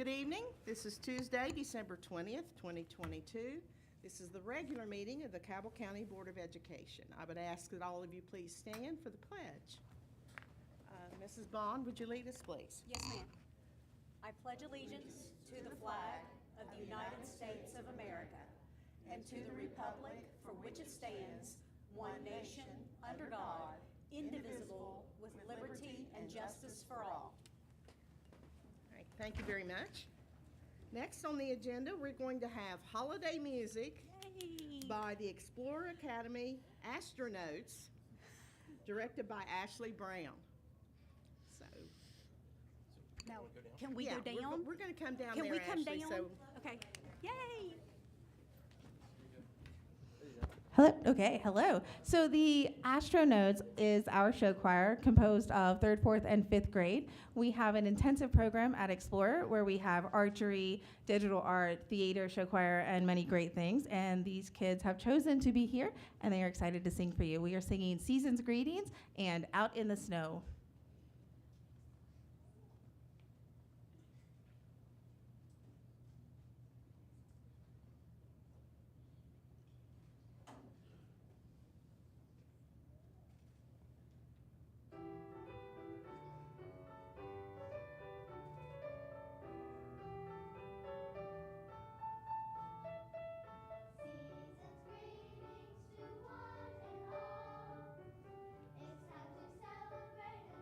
Good evening. This is Tuesday, December 20th, 2022. This is the regular meeting of the Cabell County Board of Education. I would ask that all of you please stand for the pledge. Mrs. Bond, would you lead us, please? Yes, ma'am. I pledge allegiance to the flag of the United States of America and to the republic for which it stands, one nation, under God, indivisible, with liberty and justice for all. All right, thank you very much. Next on the agenda, we're going to have holiday music by the Explorer Academy Astronauts, directed by Ashley Brown. So, Now, can we yeah, go down? We're going to come down Can there, we come Ashley. down? So, Okay. Yay! Hello. Okay, hello. So the Astronauts is our show choir composed of 3rd, 4th, and 5th grade. We have an intensive program at Explorer where we have archery, digital art, theater, show choir, and many great things. And these kids have chosen to be here, and they are excited to sing for you. We are singing Season's Greetings and Out in the Snow. Season's greetings to one and all. It's time to celebrate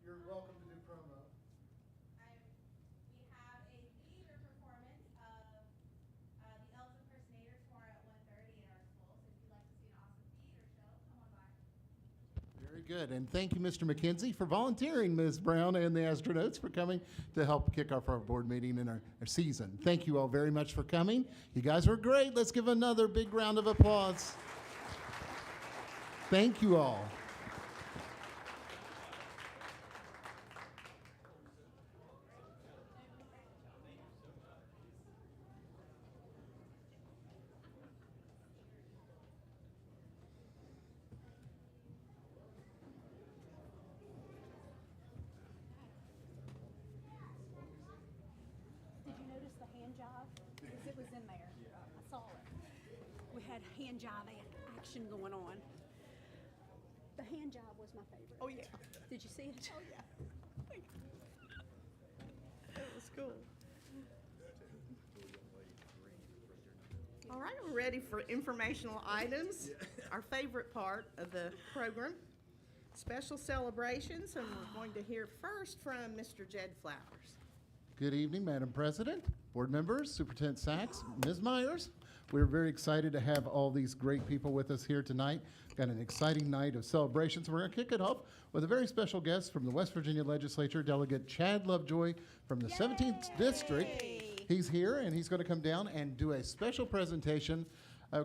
You're welcome to do promo. We have a theater performance of the Elves Impersonator tomorrow at 1:30 in our school. So if you'd like to see an awesome theater show, come on by. Very good. And thank you, Mr. McKenzie, for volunteering, Ms. Brown and the astronauts for coming to help kick off our board meeting and our season. Thank you all very much for coming. You guys were great. Let's give another big round of applause. Thank you all. Did you notice the hand jive? Because it was in there. I saw it. We had hand jive action going on. The hand jive was my favorite. Oh, yeah. Did you see it? Oh, yeah. That was cool. All right, we're ready for informational items, our favorite part of the program, special celebrations, and we're going to hear first from Mr. Jed Flowers. Good evening, Madam President, board members, Superintendent Sachs, Ms. Myers. We're very excited to have all these great people with us here tonight. Got an exciting night of celebrations. We're going to kick it off with a very special guest from the West Virginia Legislature, Delegate Chad Lovejoy from the 17th District. He's here, and he's going to come down and do a special presentation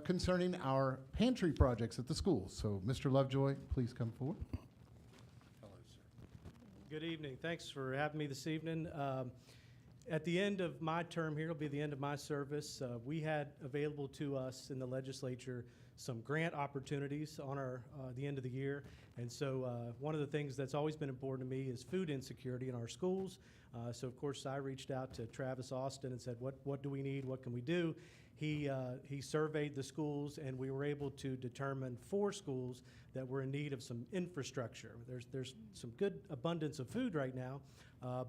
concerning our pantry projects at the schools. So, Mr. Lovejoy, please come forward. Good evening. Thanks for having me this evening. At the end of my term here, it'll be the end of my service. We had available to us in the legislature some grant opportunities on the end of the year. And so one of the things that's always been important to me is food insecurity in our schools. So of course I reached out to Travis Austin and said, what do we need? What can we do? He surveyed the schools, and we were able to determine 4 schools that were in need of some infrastructure. There's some good abundance of food right now,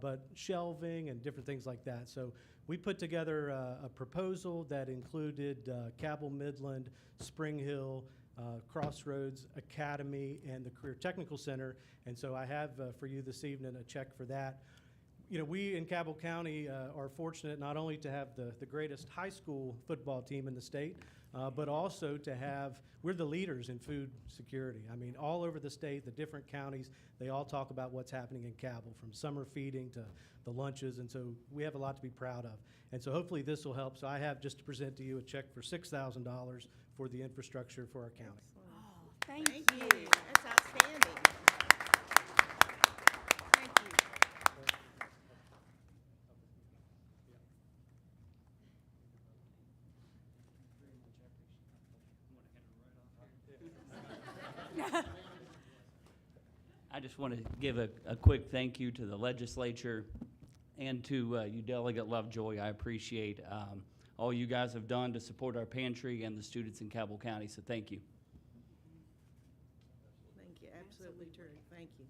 but shelving and different things like that. So we put together a proposal that included Cabell, Midland, Spring Hill, Crossroads Academy, and the Career Technical Center. And so I have for you this evening a check for that. You know, we in Cabell County are fortunate not only to have the greatest high school football team in the state, but also to have, we're the leaders in food security. I mean, all over the state, the different counties, they all talk about what's happening in Cabell, from summer feeding to the lunches, and so we have a lot to be proud of. And so hopefully this will help. So I have just to present to you a check for $6,000 for the infrastructure for our county. Oh, thank you. That's outstanding. Thank you. I just want to give a quick thank you to the legislature and to you, Delegate Lovejoy. I appreciate all you guys have done to support our pantry and the students in Cabell County, so thank you. Thank you, absolutely true. Thank you.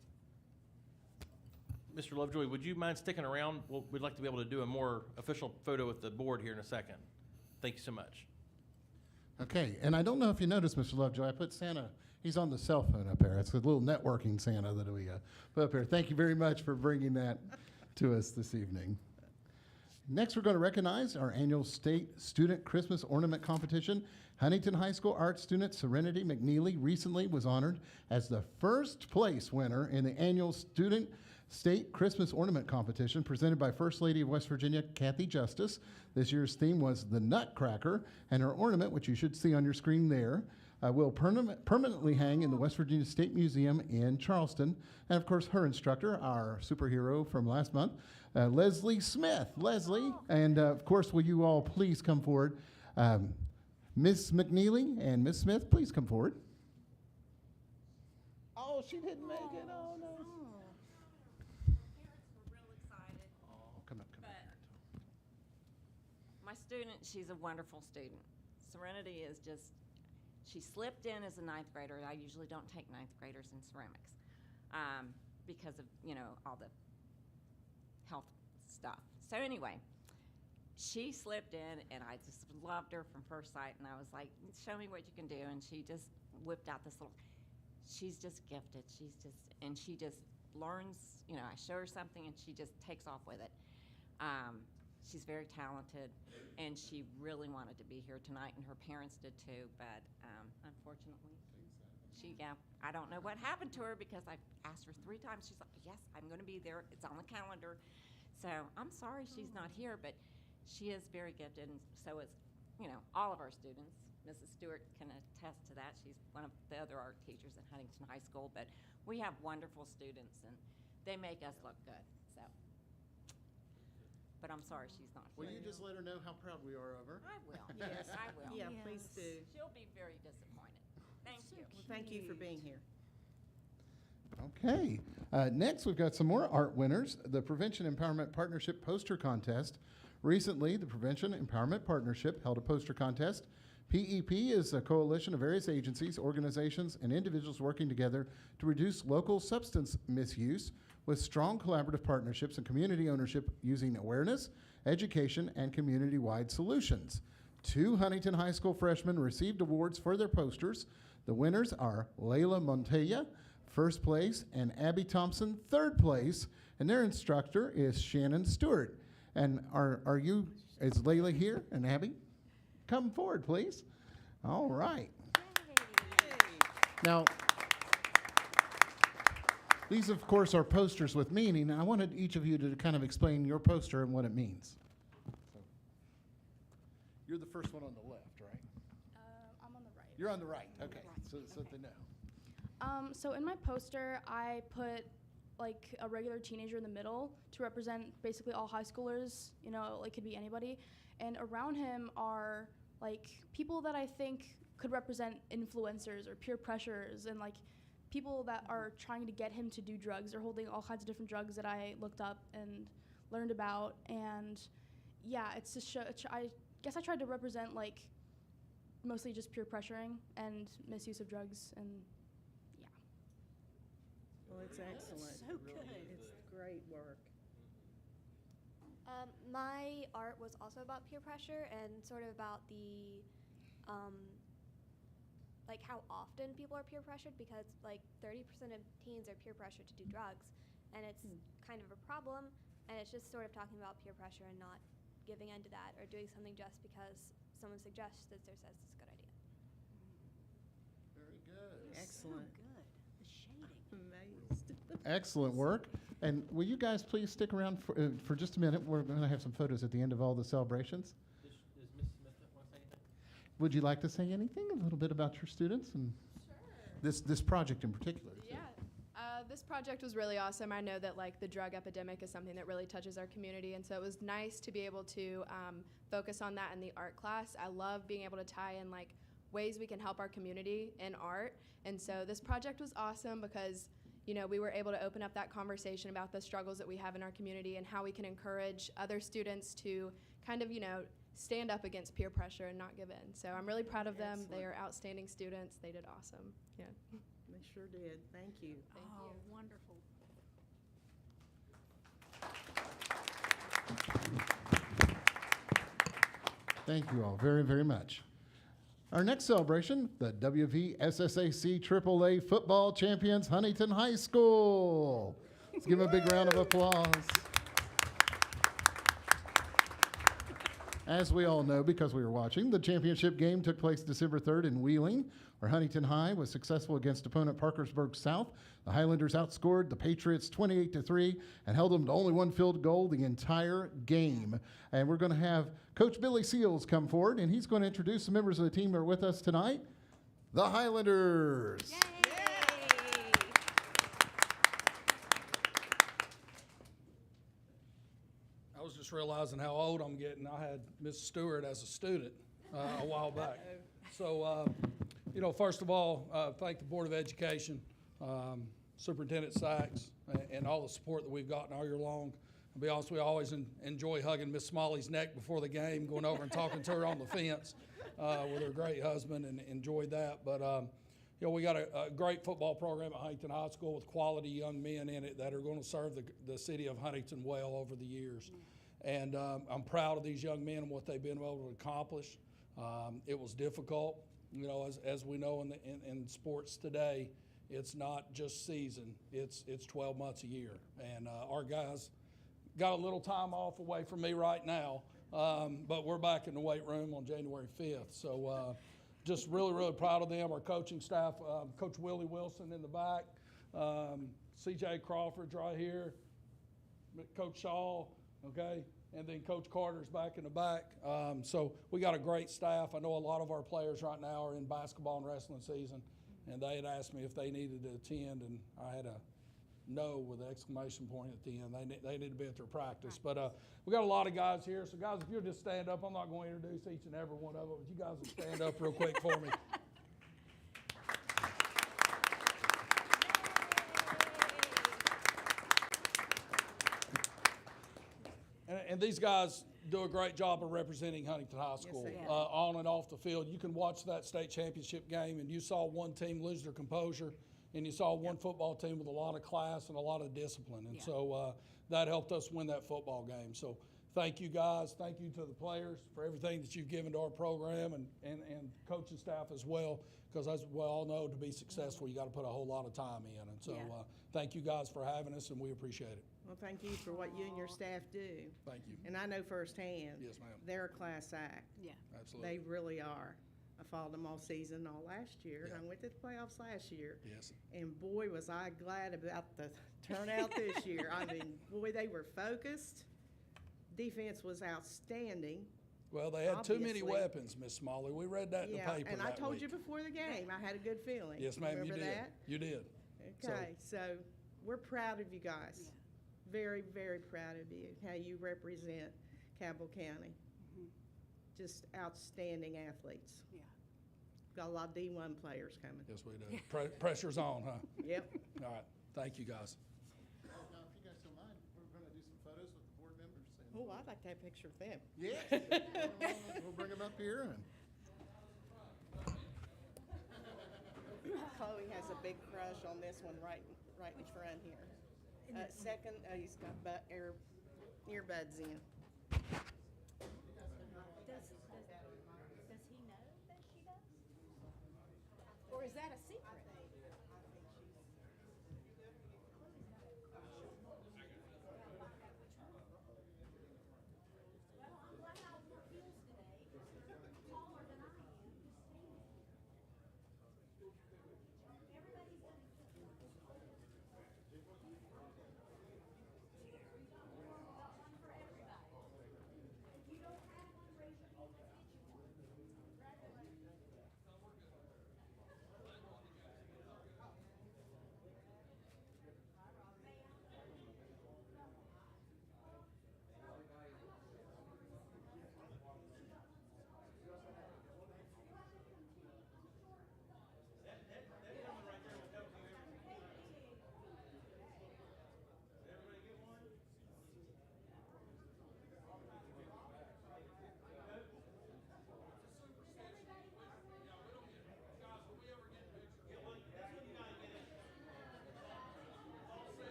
Mr. Lovejoy, would you mind sticking around? We'd like to be able to do a more official photo with the board here in a second. Thank you so much. Okay, and I don't know if you noticed, Mr. Lovejoy, I put Santa, he's on the cell phone up there. It's a little networking Santa that we put up here. Thank you very much for bringing that to us this evening. Next, we're going to recognize our annual state student Christmas ornament competition. Huntington High School art student Serenity McNeely recently was honored as the first place winner in the annual student state Christmas ornament competition presented by First Lady of West Virginia, Kathy Justice. This year's theme was the Nutcracker, and her ornament, which you should see on your screen there, will permanently hang in the West Virginia State Museum in Charleston. And of course, her instructor, our superhero from last month, Leslie Smith. Leslie, and of course, will you all please come forward? Miss McNeely and Miss Smith, please come forward. Oh, she didn't make it. Oh, no. Parents were real excited, Oh, come up. but my student, she's a wonderful student. Serenity is just, she slipped in as a 9th grader. I usually don't take 9th graders in ceramics because of, you know, all the health stuff. So anyway, she slipped in, and I just loved her from first sight, and I was like, show me what you can do, and she just whipped out this little, she's just gifted. She just learns, you know, I show her something and she just takes off with it. She's very talented, and she really wanted to be here tonight, and her parents did too, but unfortunately, I don't know what happened to her because I asked her 3 times. She's like, yes, I'm going to be there. It's on the calendar. So I'm sorry she's not here, but she is very gifted, and so is, you know, all of our students. Mrs. Stewart can attest to that. She's one of the other art teachers at Huntington High School, but we have wonderful students, and they make us look good, so. But I'm sorry she's not here. Will you just let her know how proud we are of her? I will. Yes. I will. Yeah, please do. She'll be very disappointed. Thank you. Well, thank you for being here. Okay. Next, we've got some more art winners. The Prevention Empowerment Partnership Poster Contest. Recently, the Prevention Empowerment Partnership held a poster contest. PEP is a coalition of various agencies, organizations, and individuals working together to reduce local substance misuse with strong collaborative partnerships and community ownership using awareness, education, and community-wide solutions. 2 Huntington High School freshmen received awards for their posters. The winners are Layla Montella, first place, and Abby Thompson, third place, and their instructor is Shannon Stewart. And is Layla here, and Abby? Come forward, please. All right. Now, these, of course, are posters with meaning, and I wanted each of you to kind of explain your poster and what it means. So, you're the first one on the left, right? I'm on the right. You're on the right. Okay, so they know. So in my poster, I put like a regular teenager in the middle to represent basically all high schoolers. You know, like could be anybody. And around him are like people that I think could represent influencers or peer pressures and like people that are trying to get him to do drugs. They're holding all kinds of different drugs that I looked up and learned about. And yeah, it's just I guess I tried to represent like mostly just peer pressuring and misuse of drugs and yeah. Well, it's excellent. So good. It's great work. My art was also about peer pressure and sort of about the, like how often people are peer pressured because like 30% of teens are peer pressured to do drugs and it's kind of a problem and it's just sort of talking about peer pressure and not giving in to that or doing something just because someone suggests it or says it's a good idea. Very good. Excellent. So good. The shading. Amazed. Excellent work. And will you guys please stick around for just a minute? We're going to have some photos at the end of all the celebrations. Does Ms. Smith want to say anything? Would you like to say anything, a little bit about your students and this project in particular? Yeah, this project was really awesome. I know that like the drug epidemic is something that really touches our community, and so it was nice to be able to focus on that in the art class. I love being able to tie in like ways we can help our community in art, and so this project was awesome because we were able to open up that conversation about the struggles that we have in our community and how we can encourage other students to kind of stand up against peer pressure and not give in. So I'm really proud of them. They are outstanding students. They did awesome. Yeah. They sure did. Thank you. Thank Oh, you. wonderful. Thank you all very, very much. Our next celebration, the WVSSAC AAA football champions, Huntington High School. Let's give them a big round of applause. As we all know, because we were watching, the championship game took place December 3rd in Wheeling, where Huntington High was successful against opponent Parkersburg South. The Highlanders outscored the Patriots 28-3 and held them to only one field goal the entire game. And we're going to have Coach Billy Seals come forward, and he's going to introduce the members of the team that are with us tonight, the Highlanders. Yay! I was just realizing how old I'm getting. I had Miss Stewart as a student a while back. So, first of all, thank the Board of Education, Superintendent Sachs, and all the support that we've gotten all year long. I'll be honest, we always enjoy hugging Miss Smalley's neck before the game, going over and talking to her on the fence with her great husband, and enjoyed that. But, we got a great football program at Huntington High School with quality young men in it that are going to serve the city of Huntington well over the years. And I'm proud of these young men and what they've been able to accomplish. It was difficult, as we know in sports today. It's not just season, it's 12 months a year. And our guys got a little time off away from me right now, but we're back in the weight room on January 5th. So just really, really proud of them. Our coaching staff, Coach Willie Wilson in the back, CJ Crawford's right here, Coach Shaw, okay, and then Coach Carter's back in the back. So we got a great staff. I know a lot of our players right now are in basketball and wrestling season, and they had asked me if they needed to attend, and I had a no with an exclamation point at the end. They need to be at their practice. But we got a lot of guys here. So guys, if you'll just stand up, I'm not going to introduce each and every one of them, but you guys will stand up real quick for me. And these guys do a great job of representing Huntington High School they do. on and off the field. You can watch that state championship game, and you saw one team lose their composure, and you saw one football team with a lot of class and a lot of discipline. And so that helped us win that football game. So thank you, guys. Thank you to the players for everything that you've given to our program and coaching staff as well, because as we all know, to be successful, you got to put a whole lot of time in. And so thank you guys for having us, and we appreciate it. Well, thank you for what you and your staff do. Thank you. And I know firsthand. Yes, ma'am. They're a class act. Yeah. Absolutely. They really are. I followed them all season, all last year, Yeah. and I went to the playoffs last year. Yes. And boy, was I glad about the turnout this year. I mean, boy, they were focused. Defense was outstanding. Well, they had too many Obviously. weapons, Miss Smalley. We read that in the paper and I that told week. you before the game, I had a good feeling. Yes, ma'am, Remember you did. that? You did. Okay, so we're proud of you guys. Very, very proud of you, how you represent Cabell County. Just outstanding athletes. Yeah. Got a lot of D1 players coming. Yes, we do. Pressure's on, huh? Yep. All right. Thank you, guys. Now, if you guys don't mind, we're going to do some photos with the board members. Oh, I'd like to have a picture of them. Yes. We'll bring them up here. And Chloe has a big crush on this one right in front here. Second, he's got earbuds in. Does he know that she does? Or is that a secret?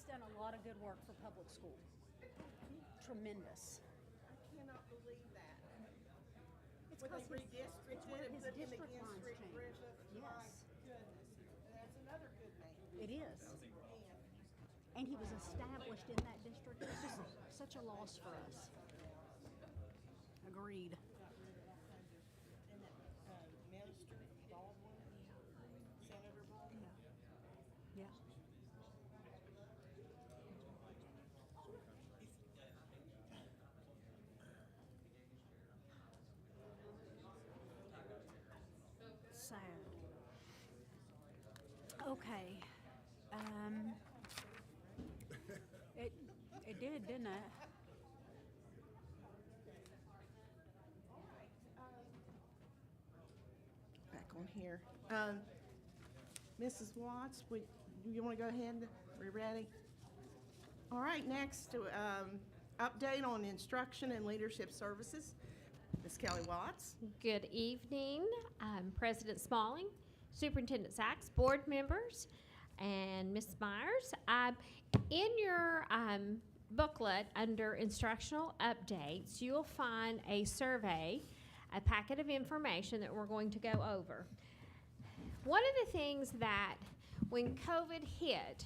done a lot of good work for public school. Tremendous. I cannot believe that. It's Where they 'cause his- redistricted it's where and his put him district against lines Rick changed. Griffith. My Yes. goodness. That's another good man. It is. Man. And he was established in that district. It's just such a loss for us. Agreed. And that minister, Baldwin, Senator Baldwin. Yeah. Sad. Okay. It did, didn't it? Back on here. Mrs. Watts, do you want to go ahead? We ready? All right, next, update on instruction and leadership services. Ms. Kelly Watts. Good evening, President Smalling, Superintendent Sachs, board members, and Ms. Myers. In your booklet under instructional updates, you'll find a survey, a packet of information that we're going to go over. One of the things that when COVID hit,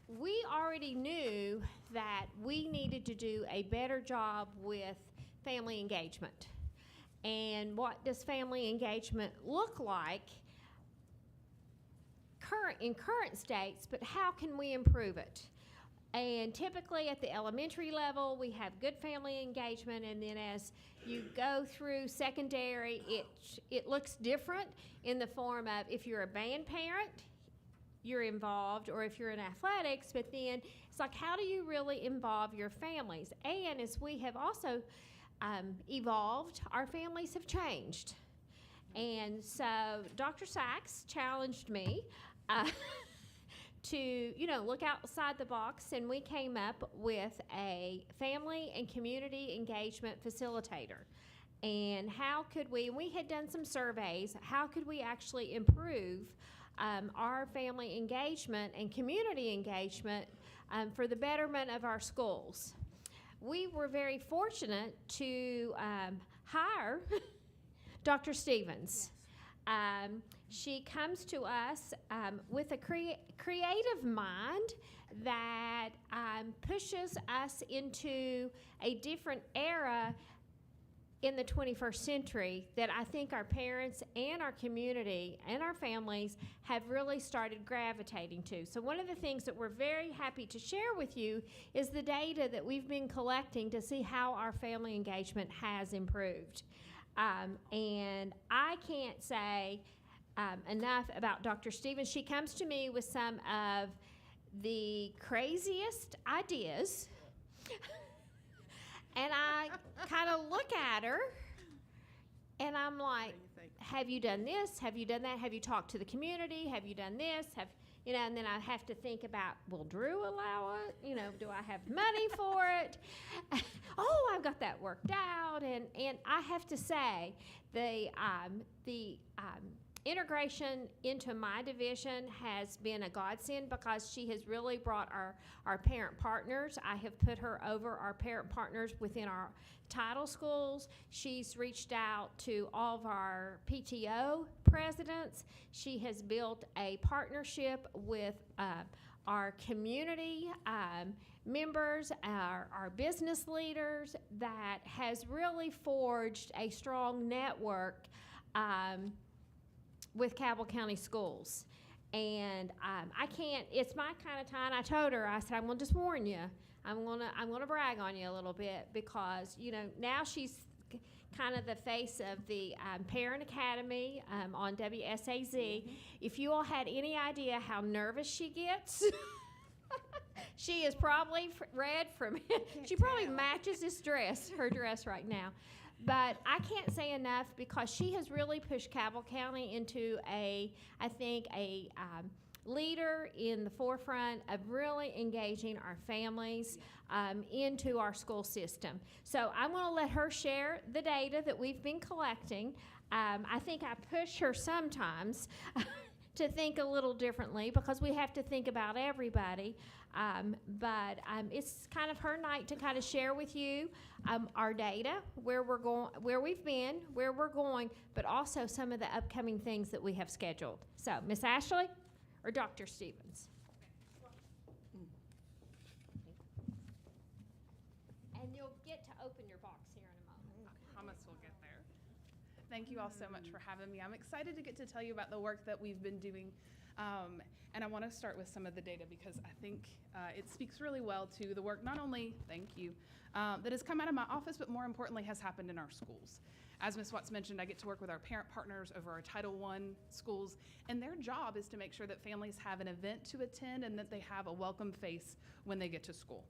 we already knew that we needed to do a better job with family engagement. And what does family engagement look like in current states, but how can we improve it? And typically at the elementary level, we have good family engagement, and then as you go through secondary, it looks different in the form of if you're a band parent, you're involved, or if you're in athletics, but then it's like, how do you really involve your families? And as we have also evolved, our families have changed. And so Dr. Sachs challenged me to, look outside the box, and we came up with a family and community engagement facilitator. And how could we had done some surveys, how could we actually improve our family engagement and community engagement for the betterment of our schools? We were very fortunate to hire Dr. Stevens. She comes to us with a creative mind that pushes us into a different era in the 21st century that I think our parents and our community and our families have really started gravitating to. So one of the things that we're very happy to share with you is the data that we've been collecting to see how our family engagement has improved. And I can't say enough about Dr. Stevens. She comes to me with some of the craziest ideas. And I kind of look at her, and I'm like, have you done this? Have you done that? Have you talked to the community? Have you done this? And then I have to think about, will Drew allow it? Do I have money for it? Oh, I've got that worked out. And I have to say, the integration into my division has been a godsend because she has really brought our parent partners. I have put her over our parent partners within our title schools. She's reached out to all of our PTO presidents. She has built a partnership with our community members, our business leaders, that has really forged a strong network with Cabell County Schools. And I can't, it's my kind of time. I told her, I said, I'm gonna just warn you. I'm gonna brag on you a little bit because, now she's kind of the face of the Parent Academy on WSAZ. Mm-hmm. If you all had any idea how nervous she gets, she is probably red from, she probably matches her dress right now. But I can't say enough because she has really pushed Cabell County into I think a leader in the forefront of really engaging our families into our school system. So I'm going to let her share the data that we've been collecting. I think I push her sometimes to think a little differently because we have to think about everybody. But it's kind of her night to kind of share with you our data, where we're going, where we've been, where we're going, but also some of the upcoming things that we have scheduled. So, Miss Ashley or Dr. Stevens? And you'll get to open your box here in a moment. I promise we'll get there. Thank you all so much for having me. I'm excited to get to tell you about the work that we've been doing. And I want to start with some of the data because I think it speaks really well to the work, not only, thank you, that has come out of my office, but more importantly has happened in our schools. As Ms. Watts mentioned, I get to work with our parent partners over our Title I schools, and their job is to make sure that families have an event to attend and that they have a welcome face when they get to school.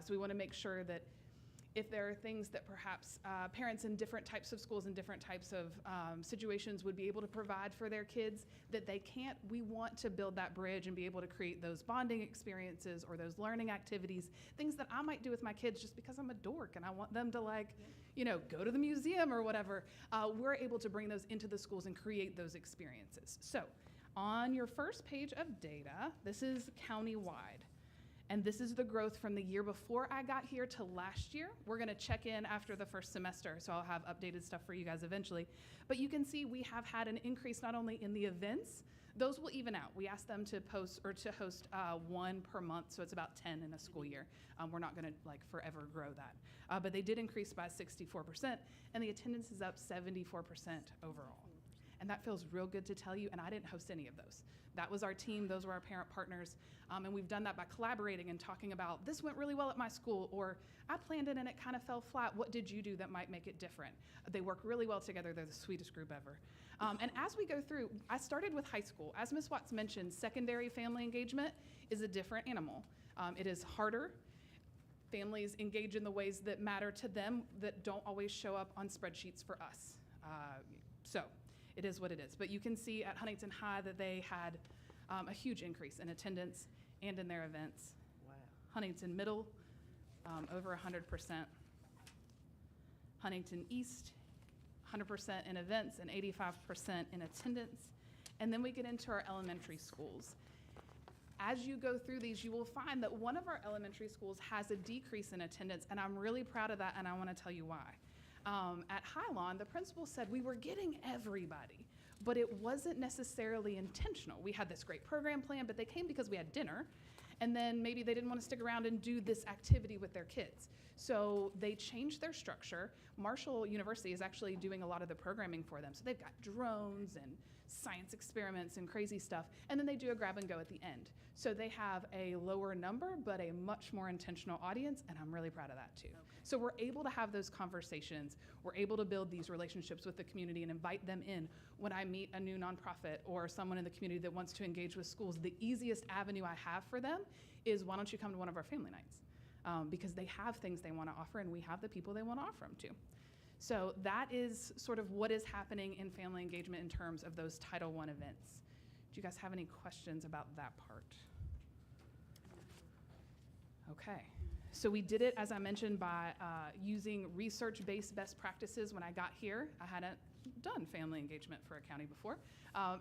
So we want to make sure that if there are things that perhaps parents in different types of schools and different types of situations would be able to provide for their kids that they can't, we want to build that bridge and be able to create those bonding experiences or those learning activities, things that I might do with my kids just because I'm a dork and I want them to go to the museum or whatever. We're able to bring those into the schools and create those experiences. So on your first page of data, this is countywide. And this is the growth from the year before I got here to last year. We're gonna check in after the first semester, so I'll have updated stuff for you guys eventually. But you can see we have had an increase not only in the events, those will even out. We asked them to host one per month, so it's about 10 in a school year. We're not gonna forever grow that. But they did increase by 64%, and the attendance is up 74% overall. And that feels real good to tell you, and I didn't host any of those. That was our team, those were our parent partners, and we've done that by collaborating and talking about, this went really well at my school, or I planned it and it kind of fell flat. What did you do that might make it different? They work really well together. They're the sweetest group ever. And as we go through, I started with high school. As Ms. Watts mentioned, secondary family engagement is a different animal. It is harder. Families engage in the ways that matter to them that don't always show up on spreadsheets for us. So it is what it is. But you can see at Huntington High that they had a huge increase in attendance and in their events. Wow. Huntington Middle, over 100%. Huntington East, 100% in events and 85% in attendance. And then we get into our elementary schools. As you go through these, you will find that one of our elementary schools has a decrease in attendance, and I'm really proud of that, and I want to tell you why. At Highland, the principal said we were getting everybody, but it wasn't necessarily intentional. We had this great program plan, but they came because we had dinner, and then maybe they didn't want to stick around and do this activity with their kids. So they changed their structure. Marshall University is actually doing a lot of the programming for them. So they've got drones and science experiments and crazy stuff, and then they do a grab and go at the end. So they have a lower number, but a much more intentional audience, and I'm really proud of that too. Okay. So we're able to have those conversations. We're able to build these relationships with the community and invite them in. When I meet a new nonprofit or someone in the community that wants to engage with schools, the easiest avenue I have for them is, why don't you come to one of our family nights? Because they have things they want to offer, and we have the people they want to offer them to. So that is sort of what is happening in family engagement in terms of those Title I events. Do you guys have any questions about that part? Okay. So we did it, as I mentioned, by using research-based best practices. When I got here, I hadn't done family engagement for a county before.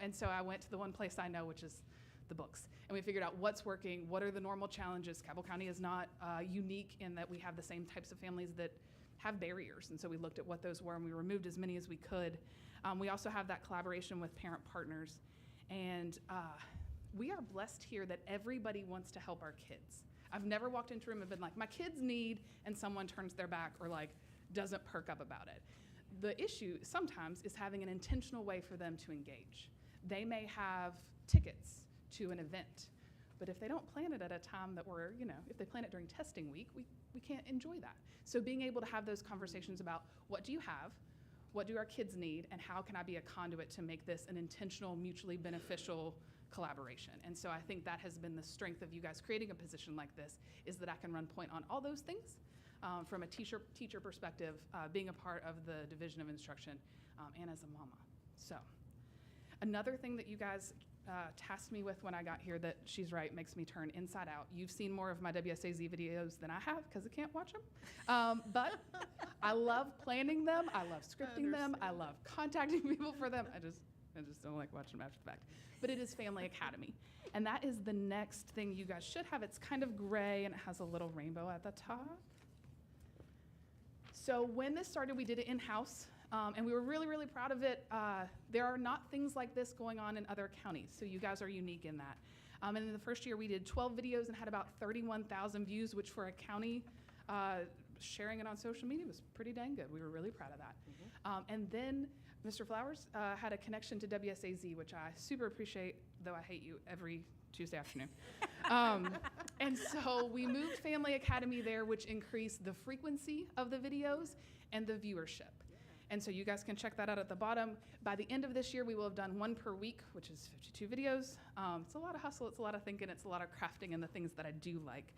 And so I went to the one place I know, which is the books. And we figured out what's working, what are the normal challenges. Cabell County is not unique in that we have the same types of families that have barriers. And so we looked at what those were, and we removed as many as we could. We also have that collaboration with parent partners. And we are blessed here that everybody wants to help our kids. I've never walked into a room and been like, my kids need, and someone turns their back or doesn't perk up about it. The issue sometimes is having an intentional way for them to engage. They may have tickets to an event, but if they don't plan it at a time that we're, if they plan it during testing week, we can't enjoy that. So being able to have those conversations about, what do you have, what do our kids need, and how can I be a conduit to make this an intentional, mutually beneficial collaboration. And so I think that has been the strength of you guys creating a position like this, is that I can run point on all those things from a teacher perspective, being a part of the Division of Instruction, and as a mama. So another thing that you guys tasked me with when I got here that, she's right, makes me turn inside out. You've seen more of my WSAZ videos than I have because I can't watch them. But I love planning them. I love scripting them. I love contacting people for them. I just don't like watching them after the fact. But it is Family Academy. And that is the next thing you guys should have. It's kind of gray and it has a little rainbow at the top. So when this started, we did it in-house, and we were really, really proud of it. There are not things like this going on in other counties, so you guys are unique in that. And in the first year, we did 12 videos and had about 31,000 views, which for a county, sharing it on social media was pretty dang good. We were really proud of that. And then Mr. Flowers had a connection to WSAZ, which I super appreciate, though I hate you every Tuesday afternoon. And so we moved Family Academy there, which increased the frequency of the videos and the viewership. And so you guys can check that out at the bottom. By the end of this year, we will have done 1 per week, which is 52 videos. It's a lot of hustle, it's a lot of thinking, it's a lot of crafting and the things that I do like.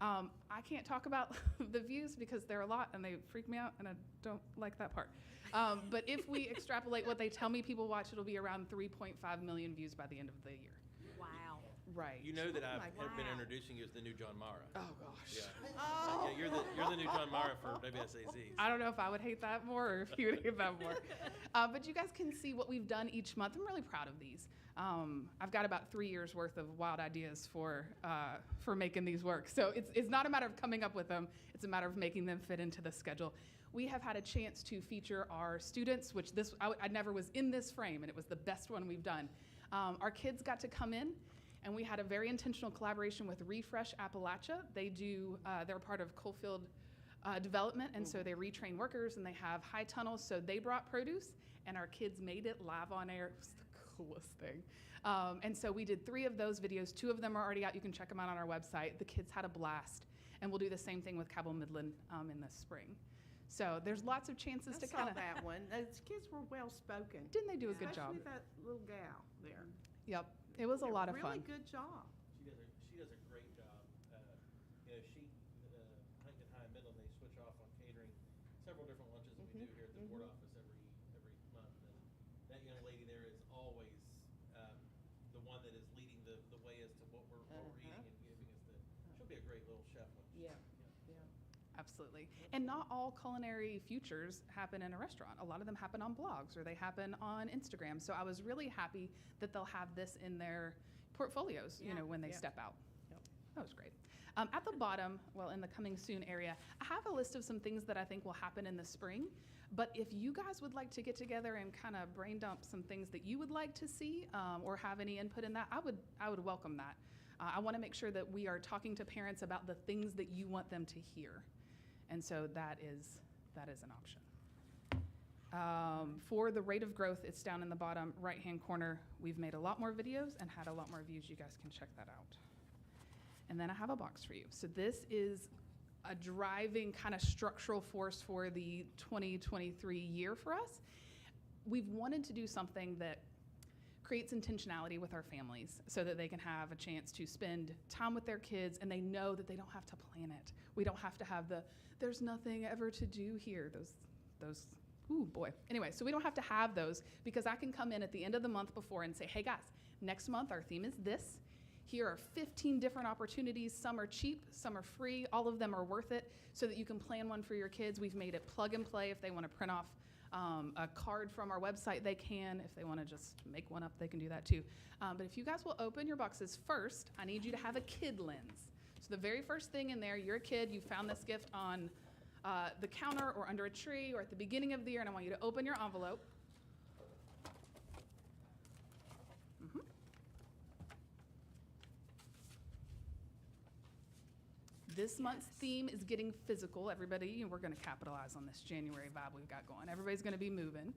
I can't talk about the views because they're a lot and they freak me out and I don't like that part. But if we extrapolate what they tell me people watch, it'll be around 3.5 million views by the end of the year. Wow. Right. You know that Oh I've my been God. introducing you as the new John Mara. Oh, gosh. Yeah. Oh. Yeah, you're the new John Mara for WSAZ. I don't know if I would hate that more or if you would hate that more. But you guys can see what we've done each month. I'm really proud of these. I've got about 3 years worth of wild ideas for making these work. So it's not a matter of coming up with them. It's a matter of making them fit into the schedule. We have had a chance to feature our students, which I never was in this frame, and it was the best one we've done. Our kids got to come in, and we had a very intentional collaboration with Refresh Appalachia. They're part of Coalfield Development, and so they retrain workers, and they have high tunnels, so they brought produce, and our kids made it live on air. It was the coolest thing. And so we did 3 of those videos. 2 of them are already out. You can check them out on our website. The kids had a blast, and we'll do the same thing with Cabell Midland in the spring. So there's lots of chances to kind of. that one. Those kids were well spoken. Didn't they do a good job? Especially that little gal there. Yep, it was a lot of fun. Really good job. She does a great job. Huntington High and Midland, they switch off on catering several different lunches that we do here at the board office every month. And that young lady there is always the one that is leading the way as to what we're eating and giving us she'll be a great little chef. Yeah. Absolutely. And not all culinary futures happen in a restaurant. A lot of them happen on blogs or they happen on Instagram. So I was really happy that they'll have this in their portfolios, when they step out. Yep. That was great. At the bottom, in the coming soon area, I have a list of some things that I think will happen in the spring. But if you guys would like to get together and kind of brain dump some things that you would like to see or have any input in that, I would welcome that. I want to make sure that we are talking to parents about the things that you want them to hear. And so that is an option. For the rate of growth, it's down in the bottom right-hand corner. We've made a lot more videos and had a lot more views. You guys can check that out. And then I have a box for you. So this is a driving kind of structural force for the 2023 year for us. We've wanted to do something that creates intentionality with our families so that they can have a chance to spend time with their kids and they know that they don't have to plan it. We don't have to have there's nothing ever to do here. Those, ooh boy. Anyway, so we don't have to have those because I can come in at the end of the month before and say, hey guys, next month our theme is this. Here are 15 different opportunities. Some are cheap, some are free. All of them are worth it so that you can plan one for your kids. We've made it plug and play. If they want to print off a card from our website, they can. If they want to just make one up, they can do that too. But if you guys will open your boxes first, I need you to have a kid lens. So the very first thing in there, you're a kid, you found this gift on the counter or under a tree or at the beginning of the year, and I want you to open your envelope. This month's theme is getting physical. Everybody, we're going to capitalize on this January vibe we've got going. Everybody's going to be moving.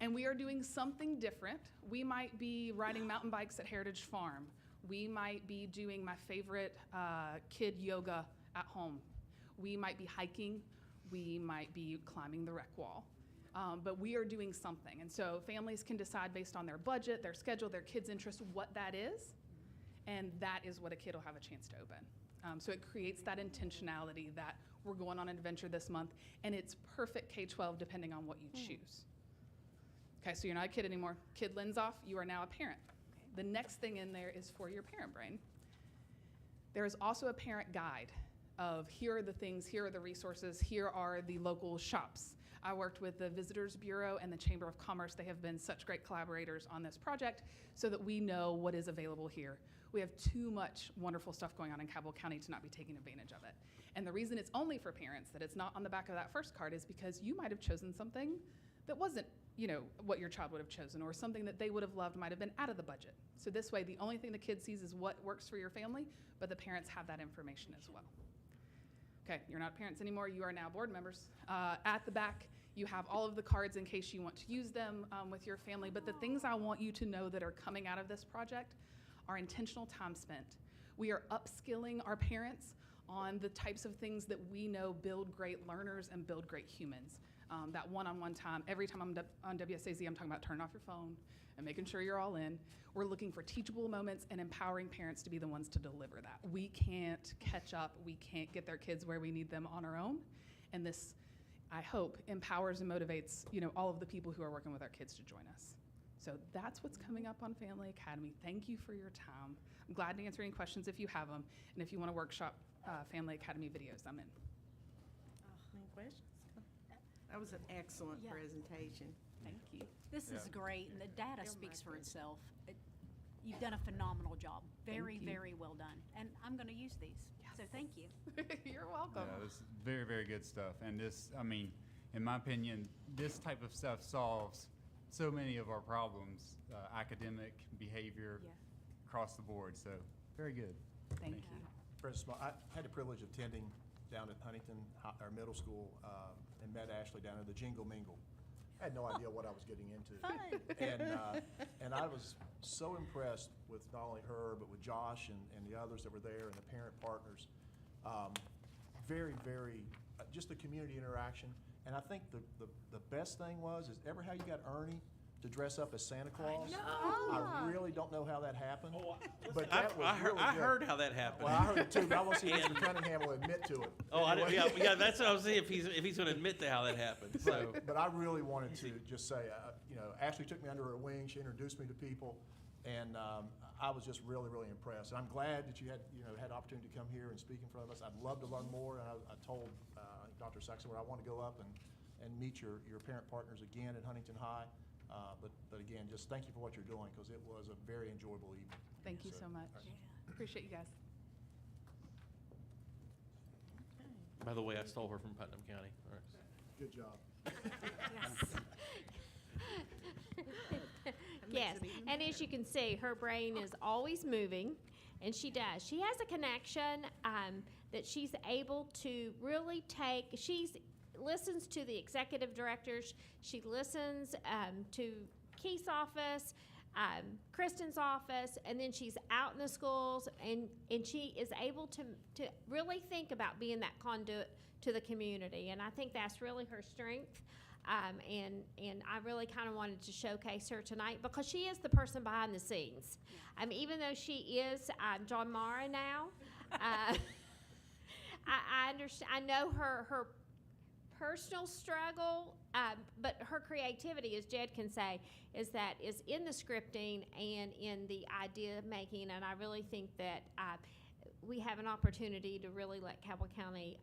And we are doing something different. We might be riding mountain bikes at Heritage Farm. We might be doing my favorite kid yoga at home. We might be hiking. We might be climbing the rec wall. But we are doing something. And so families can decide based on their budget, their schedule, their kids' interest, what that is. And that is what a kid will have a chance to open. So it creates that intentionality that we're going on an adventure this month, and it's perfect K-12 depending on what you choose. Okay, so you're not a kid anymore. Kid lens off, you are now a parent. The next thing in there is for your parent brain. There is also a parent guide of here are the things, here are the resources, here are the local shops. I worked with the Visitors Bureau and the Chamber of Commerce. They have been such great collaborators on this project so that we know what is available here. We have too much wonderful stuff going on in Cabell County to not be taking advantage of it. And the reason it's only for parents, that it's not on the back of that first card, is because you might have chosen something that wasn't, what your child would have chosen, or something that they would have loved might have been out of the budget. So this way, the only thing the kid sees is what works for your family, but the parents have that information as well. Okay, you're not parents anymore, you are now board members. At the back, you have all of the cards in case you want to use them with your family, but the things I want you to know that are coming out of this project are intentional time spent. We are upskilling our parents on the types of things that we know build great learners and build great humans. That one-on-one time, every time I'm on WSAZ, I'm talking about turning off your phone and making sure you're all in. We're looking for teachable moments and empowering parents to be the ones to deliver that. We can't catch up. We can't get their kids where we need them on our own. And this, I hope, empowers and motivates, all of the people who are working with our kids to join us. So that's what's coming up on Family Academy. Thank you for your time. I'm glad to answer any questions if you have them. And if you want to workshop Family Academy videos, I'm in. Any questions? That was an excellent Yeah. presentation. Thank you. This is great, and the data speaks for itself. You've done a phenomenal job. Very, you. very well done. And I'm going to use these. So thank you. You're welcome. Yeah, this is very, very good stuff. And this, in my opinion, this type of stuff solves so many of our problems, academic, behavior, Yeah. across the board. So very good. Thank you. President Small, I had the privilege of attending down at Huntington, our middle school, and met Ashley down at the Jingle Mingle. I had no idea what I was getting into. Fun. And I was so impressed with not only her, but with Josh and the others that were there and the parent partners. Very, very, just the community interaction. And I think the best thing is ever how you got Ernie to dress up as Santa Claus? I really don't know how that happened. But that was really I good. heard how that happened. Well, I heard it too, but I want to see if Mr. Cunningham will admit to it. Oh, Anyway. yeah, that's what I was saying, if he's going to admit to how that happened. So, But I really wanted to just say, Ashley took me under her wing. She introduced me to people, and I was just really, really impressed. And I'm glad that you had the opportunity to come here and speak in front of us. I'd love to learn more. And I told Dr. Saxon where I want to go up and meet your parent partners again at Huntington High. But again, just thank you for what you're doing, because it was a very enjoyable evening. Thank you so much. Appreciate you guys. by the way, I stole her from Putnam County. All right. Good job. Yes, and as you can see, her brain is always moving, and she does. She has a connection that she's able to really take. She listens to the executive directors. She listens to Keith's office, Kristen's office, and then she's out in the schools, and she is able to really think about being that conduit to the community, and I think that's really her strength. And I really kind of wanted to showcase her tonight because she is the person behind the scenes. Even though she is John Mara now, I understand. I know her personal struggle, but her creativity, as Jed can say, is in the scripting and in the idea making. And I really think that we have an opportunity to really let Cabell County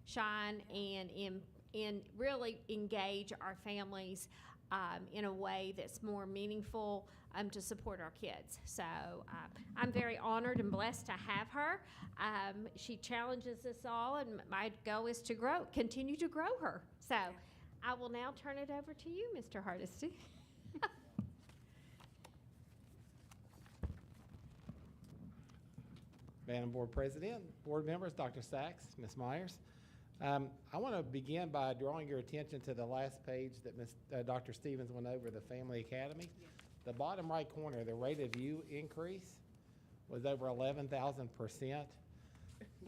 shine and really engage our families in a way that's more meaningful to support our kids. So I'm very honored and blessed to have her. She challenges us all, and my goal is to continue to grow her. So I will now turn it over to you, Mr. Hardesty. Madam Board President, board members, Dr. Sachs, Ms. Myers. I want to begin by drawing your attention to the last page that Dr. Stevens went over, the Family Academy. Yes. The bottom right corner, the rate of view increase was over 11,000%.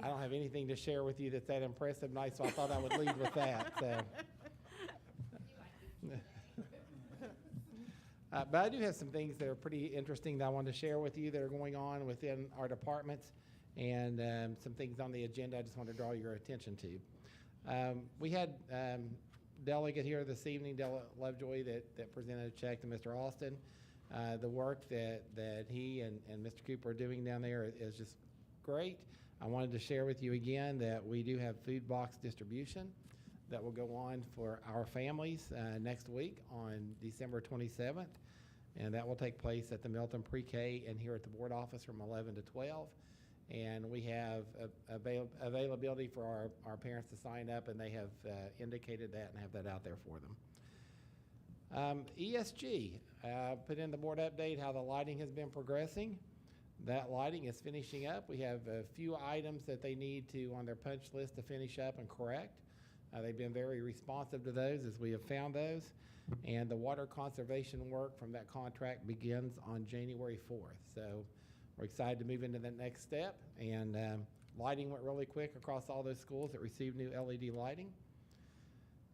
I don't have anything to share with you that's that impressive tonight, so I thought I would lead with that. So. But I do have some things that are pretty interesting that I wanted to share with you that are going on within our departments, and some things on the agenda I just want to draw your attention to. We had delegate here this evening, Delegate Lovejoy, that presented a check to Mr. Austin. The work that he and Mr. Cooper are doing down there is just great. I wanted to share with you again that we do have food box distribution that will go on for our families next week on December 27th. And that will take place at the Milton Pre-K and here at the board office from 11 to 12. And we have availability for our parents to sign up, and they have indicated that and have that out there for them. ESG, put in the board update how the lighting has been progressing. That lighting is finishing up. We have a few items that they need to on their punch list to finish up and correct. They've been very responsive to those as we have found those. And the water conservation work from that contract begins on January 4th. So we're excited to move into the next step. And lighting went really quick across all those schools that received new LED lighting.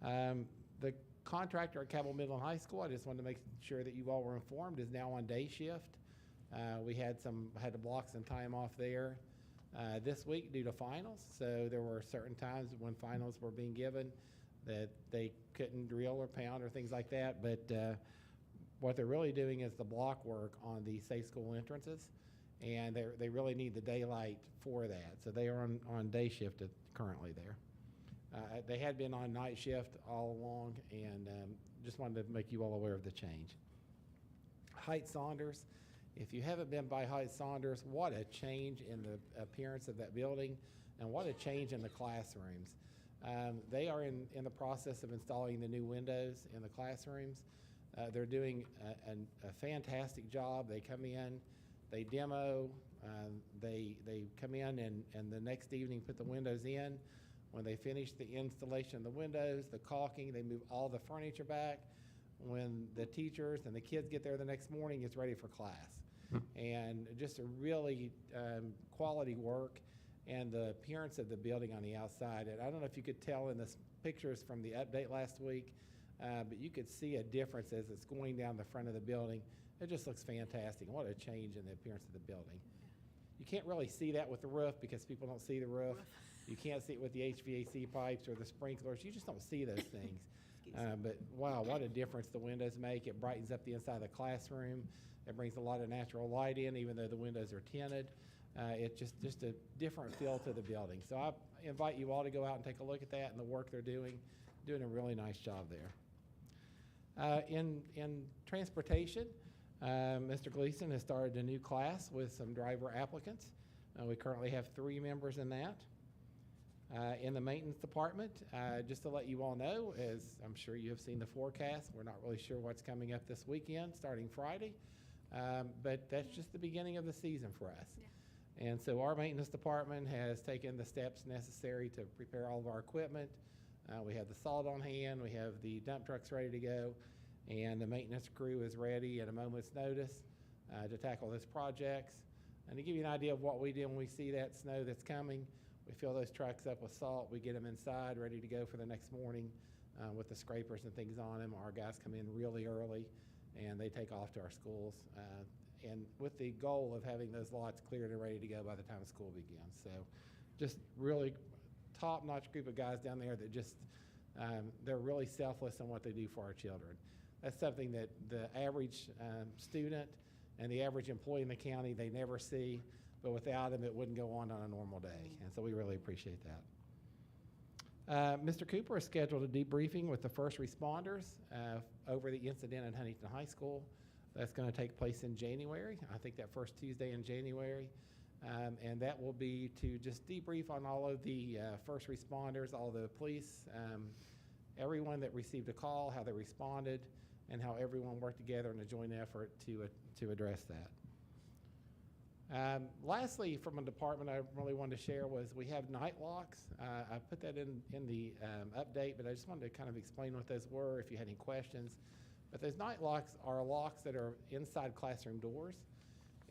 The contractor at Cabell Middle and High School, I just wanted to make sure that you all were informed, is now on day shift. We had to block some time off there this week due to finals. So there were certain times when finals were being given that they couldn't drill or pound or things like that. But what they're really doing is the block work on the safe school entrances, and they really need the daylight for that. So they are on day shift currently there. They had been on night shift all along, and just wanted to make you all aware of the change. Height Saunders. If you haven't been by Height Saunders, what a change in the appearance of that building, and what a change in the classrooms. They are in the process of installing the new windows in the classrooms. They're doing a fantastic job. They come in, they demo, they come in and the next evening put the windows in. When they finish the installation of the windows, the caulking, they move all the furniture back. When the teachers and the kids get there the next morning, it's ready for class. And just a really quality work, and the appearance of the building on the outside. And I don't know if you could tell in the pictures from the update last week, but you could see a difference as it's going down the front of the building. It just looks fantastic. What a change in the appearance of the building. You can't really see that with the roof because people don't see the roof. You can't see it with the HVAC pipes or the sprinklers. You just don't see those things. But wow, what a difference the windows make. It brightens up the inside of the classroom. It brings a lot of natural light in, even though the windows are tinted. It's just a different feel to the building. So I invite you all to go out and take a look at that and the work they're doing a really nice job there. In transportation, Mr. Gleason has started a new class with some driver applicants. We currently have 3 members in that. In the maintenance department, just to let you all know, as I'm sure you have seen the forecast, we're not really sure what's coming up this weekend, starting Friday, but that's just the beginning of the season for us. Yeah. And so our maintenance department has taken the steps necessary to prepare all of our equipment. We have the salt on hand, we have the dump trucks ready to go, and the maintenance crew is ready at a moment's notice to tackle this projects. And to give you an idea of what we do when we see that snow that's coming, we fill those trucks up with salt, we get them inside ready to go for the next morning with the scrapers and things on them. Our guys come in really early and they take off to our schools and with the goal of having those lots cleared and ready to go by the time school begins. So just really top-notch group of guys down there that just, they're really selfless in what they do for our children. That's something that the average student and the average employee in the county, they never see. But without them, it wouldn't go on a normal day. And so we really appreciate that. Mr. Cooper has scheduled a debriefing with the first responders over the incident at Huntington High School. That's going to take place in January. I think that first Tuesday in January. And that will be to just debrief on all of the first responders, all the police, everyone that received a call, how they responded, and how everyone worked together in a joint effort to address that. Lastly, from a department I really wanted to share was we have night locks. I put that in the update, but I just wanted to kind of explain what those were if you had any questions. But those night locks are locks that are inside classroom doors,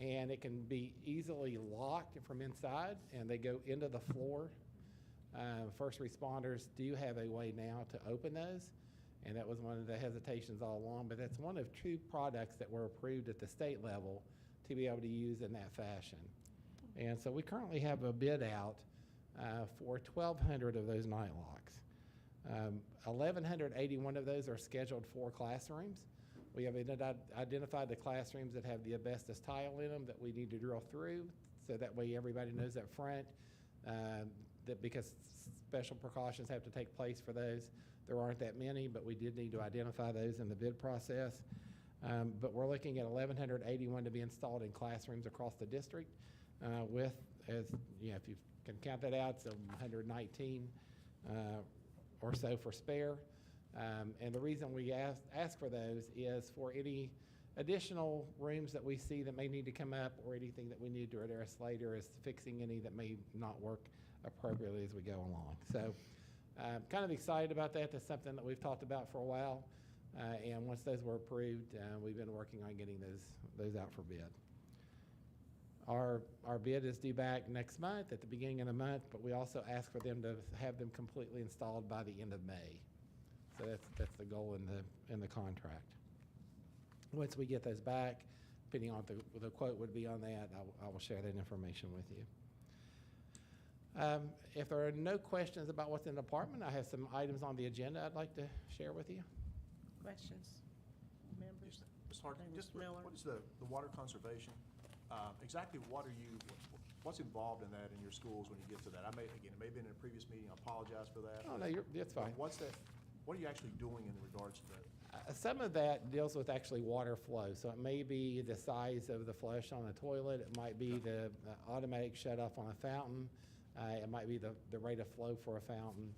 and it can be easily locked from inside, and they go into the floor. First responders do have a way now to open those, and that was one of the hesitations all along, but that's one of 2 products that were approved at the state level to be able to use in that fashion. And so we currently have a bid out for 1,200 of those night locks. 1,181 of those are scheduled for classrooms. We have identified the classrooms that have the asbestos tile in them that we need to drill through, so that way everybody knows up front that because special precautions have to take place for those. There aren't that many, but we did need to identify those in the bid process. But we're looking at 1,181 to be installed in classrooms across the district, with, as you know, if you can count that out, so 119 or so for spare. And the reason we ask for those is for any additional rooms that we see that may need to come up, or anything that we need to address later, is fixing any that may not work appropriately as we go along. So kind of excited about that. That's something that we've talked about for a while. And once those were approved, we've been working on getting those out for bid. Our bid is due back next month, at the beginning of the month, but we also ask for them to have them completely installed by the end of May. So that's the goal in the contract. Once we get those back, depending on what the quote would be on that, I will share that information with you. If there are no questions about what's in the department, I have some items on the agenda I'd like to share with you. Questions? Members? Ms. Hart, Ms. just Miller? what is the water conservation? Exactly what's involved in that in your schools when you get to that? It may have been in a previous meeting, I apologize for that. Oh, no, that's fine. What are you actually doing in regards to that? Some of that deals with actually water flow. So it may be the size of the flush on a toilet. It might be the automatic shut off on a fountain. It might be the rate of flow for a fountain.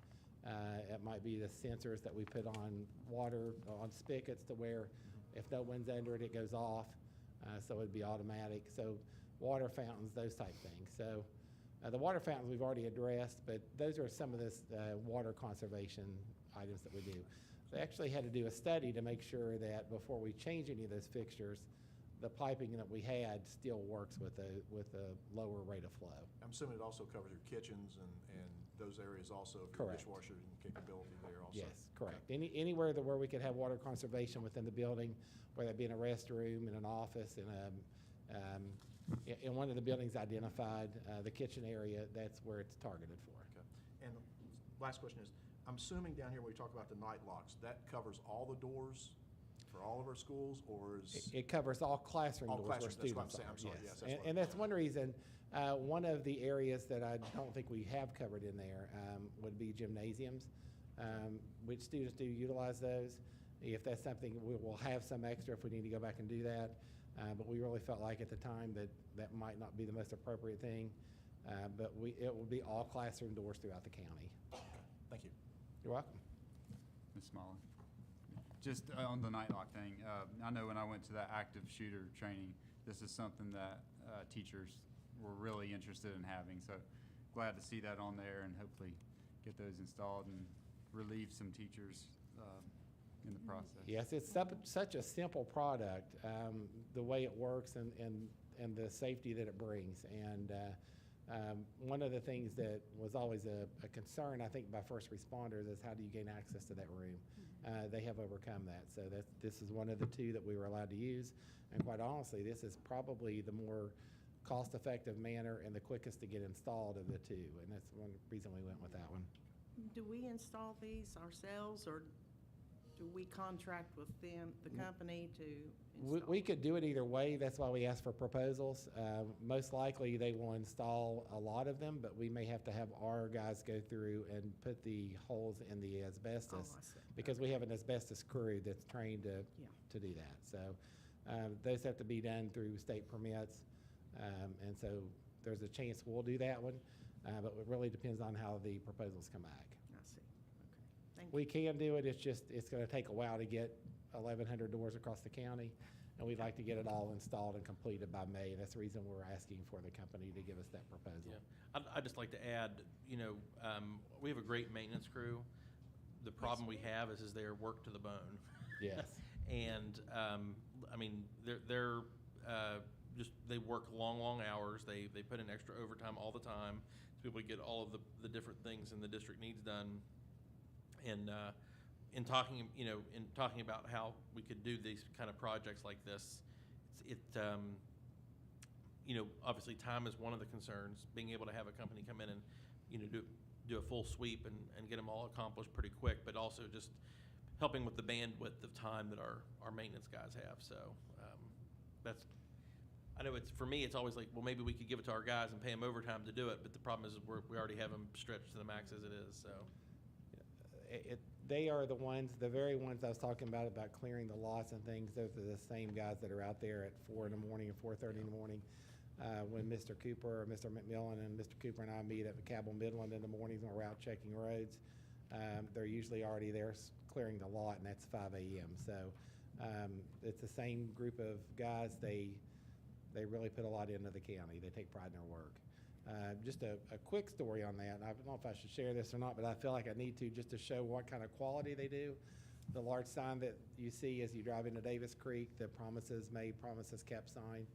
It might be the sensors that we put on water, on spigots, to where if no one's under it, it goes off. So it'd be automatic. So water fountains, those type things. So the water fountains we've already addressed, but those are some of the water conservation items that we do. They actually had to do a study to make sure that before we change any of those fixtures, the piping that we had still works with a lower rate of flow. I'm assuming it also covers your kitchens and those areas also, for your Correct. dishwasher and capability there also. Yes, correct. Anywhere where we could have water conservation within the building, whether it be in a restroom, in an office, in one of the buildings identified, the kitchen area, that's where it's targeted for. Okay. And the last question is, I'm assuming down here when we talk about the night locks, that covers all the doors for all of our schools, or is? It covers all classroom All doors where classrooms, that's what I'm students saying. are. I'm sorry. Yes. Yes, that's what And that's one reason. One of the areas that I don't think we have covered in there would be gymnasiums, which students do utilize those. If that's something, we'll have some extra if we need to go back and do that. But we really felt like at the time that might not be the most appropriate thing. But it will be all classroom doors throughout the county. Thank you. You're welcome. Ms. Smalley. Just on the nightlock thing, I know when I went to that active shooter training, this is something that teachers were really interested in having. So glad to see that on there, and hopefully get those installed and relieve some teachers in the process. Yes, it's such a simple product, the way it works and the safety that it brings. And one of the things that was always a concern, I think, by first responders is how do you gain access to that room? They have overcome that. So this is one of the two that we were allowed to use. And quite honestly, this is probably the more cost-effective manner and the quickest to get installed of the two. And that's one reason we went with that one. Do we install these ourselves, or do we contract with them, the company, to install? We could do it either way. That's why we ask for proposals. Most likely, they will install a lot of them, but we may have to have our guys go through and put the holes in the asbestos, Oh, I see. because we have an asbestos crew that's trained to do that. So those have to be done through state permits, and so there's a chance we'll do that one, but it really depends on how the proposals come back. I see. Okay. Thank you. We can do it. It's going to take a while to get 1,100 doors across the county, and we'd like to get it all installed and completed by May. And that's the reason we're asking for the company to give us that proposal. Yeah. I'd just like to add, we have a great maintenance crew. The problem we have is they are worked to the bone. Yes. And I mean, they're they work long hours. They put in extra overtime all the time to be able to get all of the different things in the district needs done. And in talking about how we could do these kind of projects like this, obviously time is one of the concerns. Being able to have a company come in and do a full sweep and get them all accomplished pretty quick, but also just helping with the bandwidth of time that our maintenance guys have. So I know it's, for me, it's always like, well, maybe we could give it to our guys and pay them overtime to do it, but the problem is we already have them stretched to the max as it is, so. They are the ones, the very ones I was talking about clearing the lots and things. Those are the same guys that are out there at 4 in the morning and 4:30 in the morning. When Mr. Cooper or Mr. McMillan and Mr. Cooper and I meet at Cabell Midland in the mornings when we're out checking roads, they're usually already there clearing the lot, and that's 5 a.m. So it's the same group of guys. They really put a lot into the county. They take pride in their work. Just a quick story on that. I don't know if I should share this or not, but I feel like I need to, just to show what kind of quality they do. The large sign that you see as you drive into Davis Creek, the promises made, promises kept sign.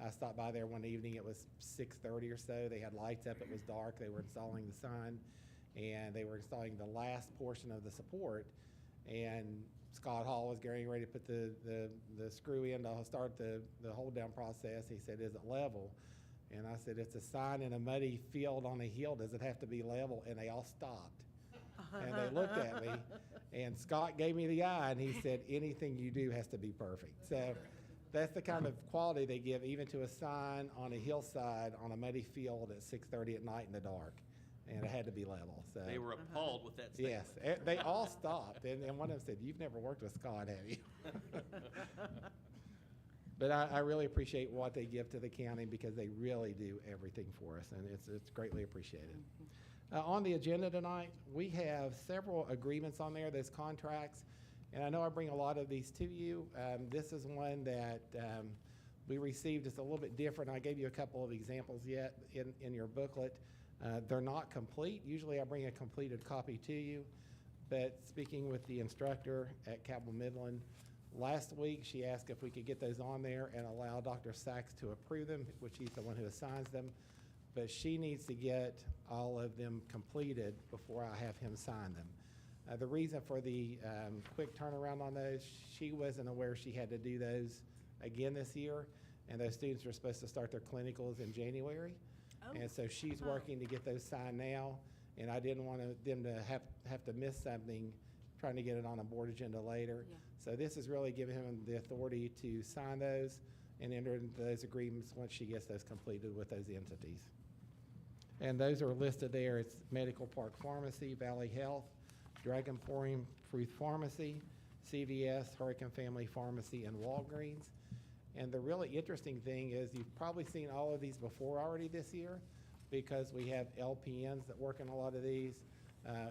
I stopped by there one evening. It was 6:30 or so. They had lights up. It was dark. They were installing the sign, and they were installing the last portion of the support. And Scott Hall was getting ready to put the screw in to start the hold down process. He said, "Is it level?" And I said, "It's a sign in a muddy field on a hill. Does it have to be level?" And they all stopped. And they looked at me. And Scott gave me the eye, and he said, "Anything you do has to be perfect." So that's the kind of quality they give even to a sign on a hillside on a muddy field at 6:30 at night in the dark. And it had to be level. So They were appalled with that statement. yes, they all stopped. And one of them said, "You've never worked with Scott, have you?" But I really appreciate what they give to the county because they really do everything for us, and it's greatly appreciated. On the agenda tonight, we have several agreements on there, those contracts, and I know I bring a lot of these to you. This is one that we received. It's a little bit different. I gave you a couple of examples yet in your booklet. They're not complete. Usually I bring a completed copy to you, but speaking with the instructor at Cabell Midland, last week, she asked if we could get those on there and allow Dr. Sachs to approve them, which he's the one who assigns them. But she needs to get all of them completed before I have him sign them. The reason for the quick turnaround on those, she wasn't aware she had to do those again this year, and those students are supposed to start their clinicals in January. And so she's working to get those signed now, and I didn't want them to have to miss something trying to get it on a board agenda later. Yeah. So this is really giving him the authority to sign those and enter into those agreements once she gets those completed with those entities. And those are listed there. It's Medical Park Pharmacy, Valley Health, Drug Emporium Fruit Pharmacy, CVS, Hurricane Family Pharmacy, and Walgreens. And the really interesting thing is you've probably seen all of these before already this year because we have LPNs that work in a lot of these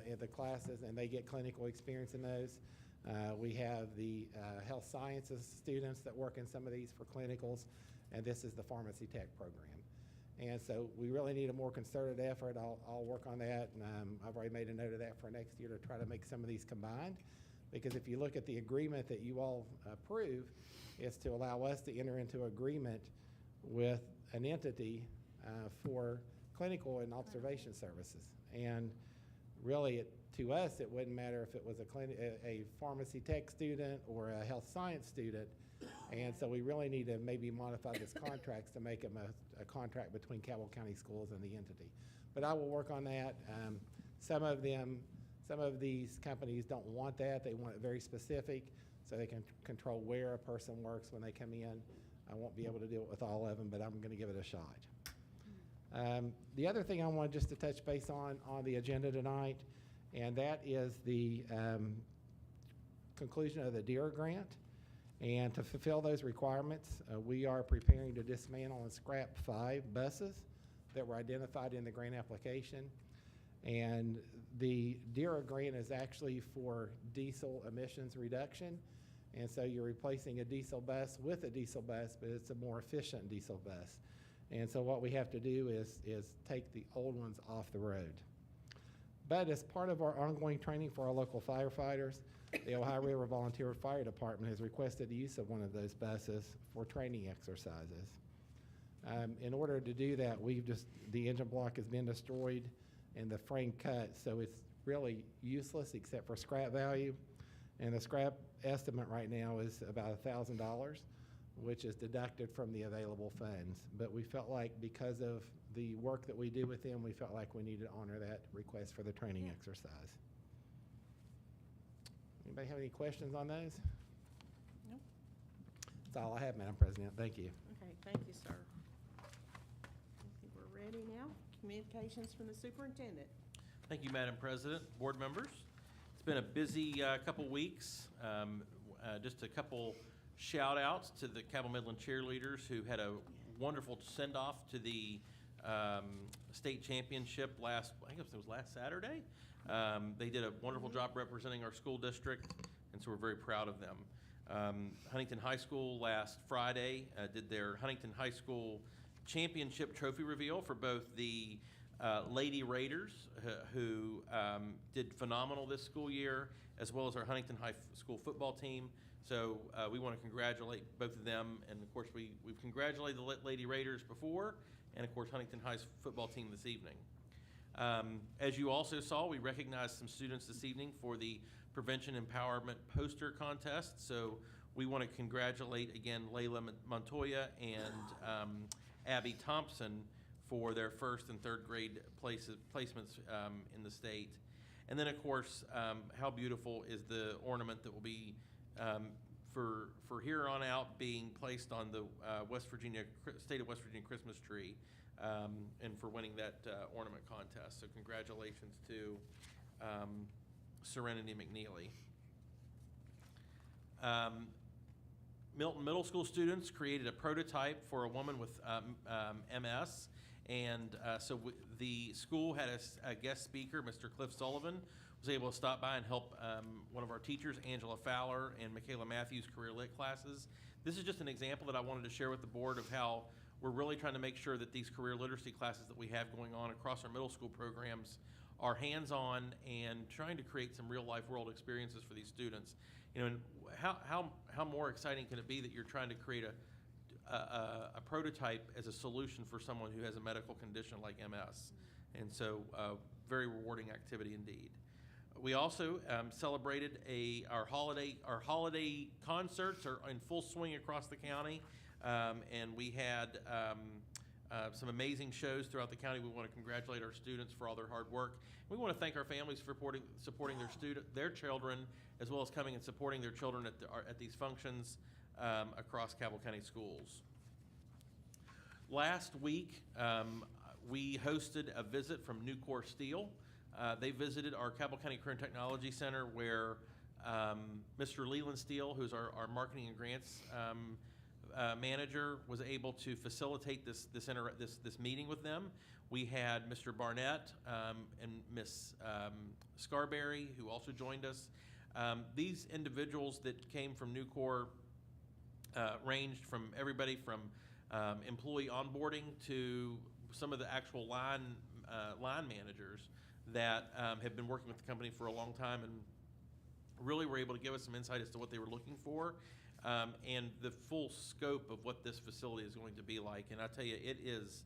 in the classes, and they get clinical experience in those. We have the health sciences students that work in some of these for clinicals, and this is the pharmacy tech program. And so we really need a more concerted effort. I'll work on that, and I've already made a note of that for next year to try to make some of these combined. Because if you look at the agreement that you all approve, it's to allow us to enter into agreement with an entity for clinical and observation services. And really, to us, it wouldn't matter if it was a pharmacy tech student or a health science student. And so we really need to maybe modify this contracts to make them a contract between Cabell County Schools and the entity. But I will work on that. Some of these companies don't want that. They want it very specific so they can control where a person works when they come in. I won't be able to do it with all of them, but I'm going to give it a shot. The other thing I wanted just to touch base on the agenda tonight, and that is the conclusion of the DEER grant. And to fulfill those requirements, we are preparing to dismantle and scrap 5 buses that were identified in the grant application. And the DEER grant is actually for diesel emissions reduction. And so you're replacing a diesel bus with a diesel bus, but it's a more efficient diesel bus. And so what we have to do is take the old ones off the road. But as part of our ongoing training for our local firefighters, the Ohio River Volunteer Fire Department has requested the use of one of those buses for training exercises. In order to do that, the engine block has been destroyed and the frame cut, so it's really useless except for scrap value. And the scrap estimate right now is about $1,000, which is deducted from the available funds. But we felt like because of the work that we do with them, we felt like we needed to honor that request for the training exercise. Anybody have any questions on those? No. That's all I have, Madam President. Thank you. Okay, thank you, sir. I think we're ready now. Communications from the superintendent. Thank you, Madam President, board members. It's been a busy couple weeks. Just a couple shout outs to the Cabell Midland cheerleaders who had a wonderful send off to the state championship I think it was last Saturday. They did a wonderful job representing our school district, and so we're very proud of them. Huntington High School last Friday did their Huntington High School championship trophy reveal for both the Lady Raiders, who did phenomenal this school year, as well as our Huntington High School football team. So we want to congratulate both of them, and of course we've congratulated the Lady Raiders before, and of course Huntington High's football team this evening. As you also saw, we recognized some students this evening for the Prevention Empowerment Poster Contest. So we want to congratulate again Layla Montoya and Abby Thompson for their first and third grade placements in the state. And then of course, how beautiful is the ornament that will be for here on out being placed on the state of West Virginia Christmas tree, and for winning that ornament contest. So congratulations to Serenity McNeely. Milton Middle School students created a prototype for a woman with MS, and the school had a guest speaker, Mr. Cliff Sullivan, was able to stop by and help one of our teachers, Angela Fowler, and Michaela Matthews' career lit classes. This is just an example that I wanted to share with the board of how we're really trying to make sure that these career literacy classes that we have going on across our middle school programs are hands-on and trying to create some real-life world experiences for these students. You know, and how more exciting can it be that you're trying to create a prototype as a solution for someone who has a medical condition like MS? And so, very rewarding activity indeed. We also celebrated our holiday concerts are in full swing across the county, and we had some amazing shows throughout the county. We want to congratulate our students for all their hard work. We want to thank our families for supporting their children, as well as coming and supporting their children at these functions across Cabell County schools. Last week, we hosted a visit from Nucor Steel. They visited our Cabell County Career and Technology Center, where Mr. Leland Steele, who's our marketing and grants manager, was able to facilitate this meeting with them. We had Mr. Barnett and Miss Scarberry, who also joined us. These individuals that came from Nucor ranged from everybody from employee onboarding to some of the actual line managers that have been working with the company for a long time, and really were able to give us some insight as to what they were looking for, and the full scope of what this facility is going to be like. And I tell you, it is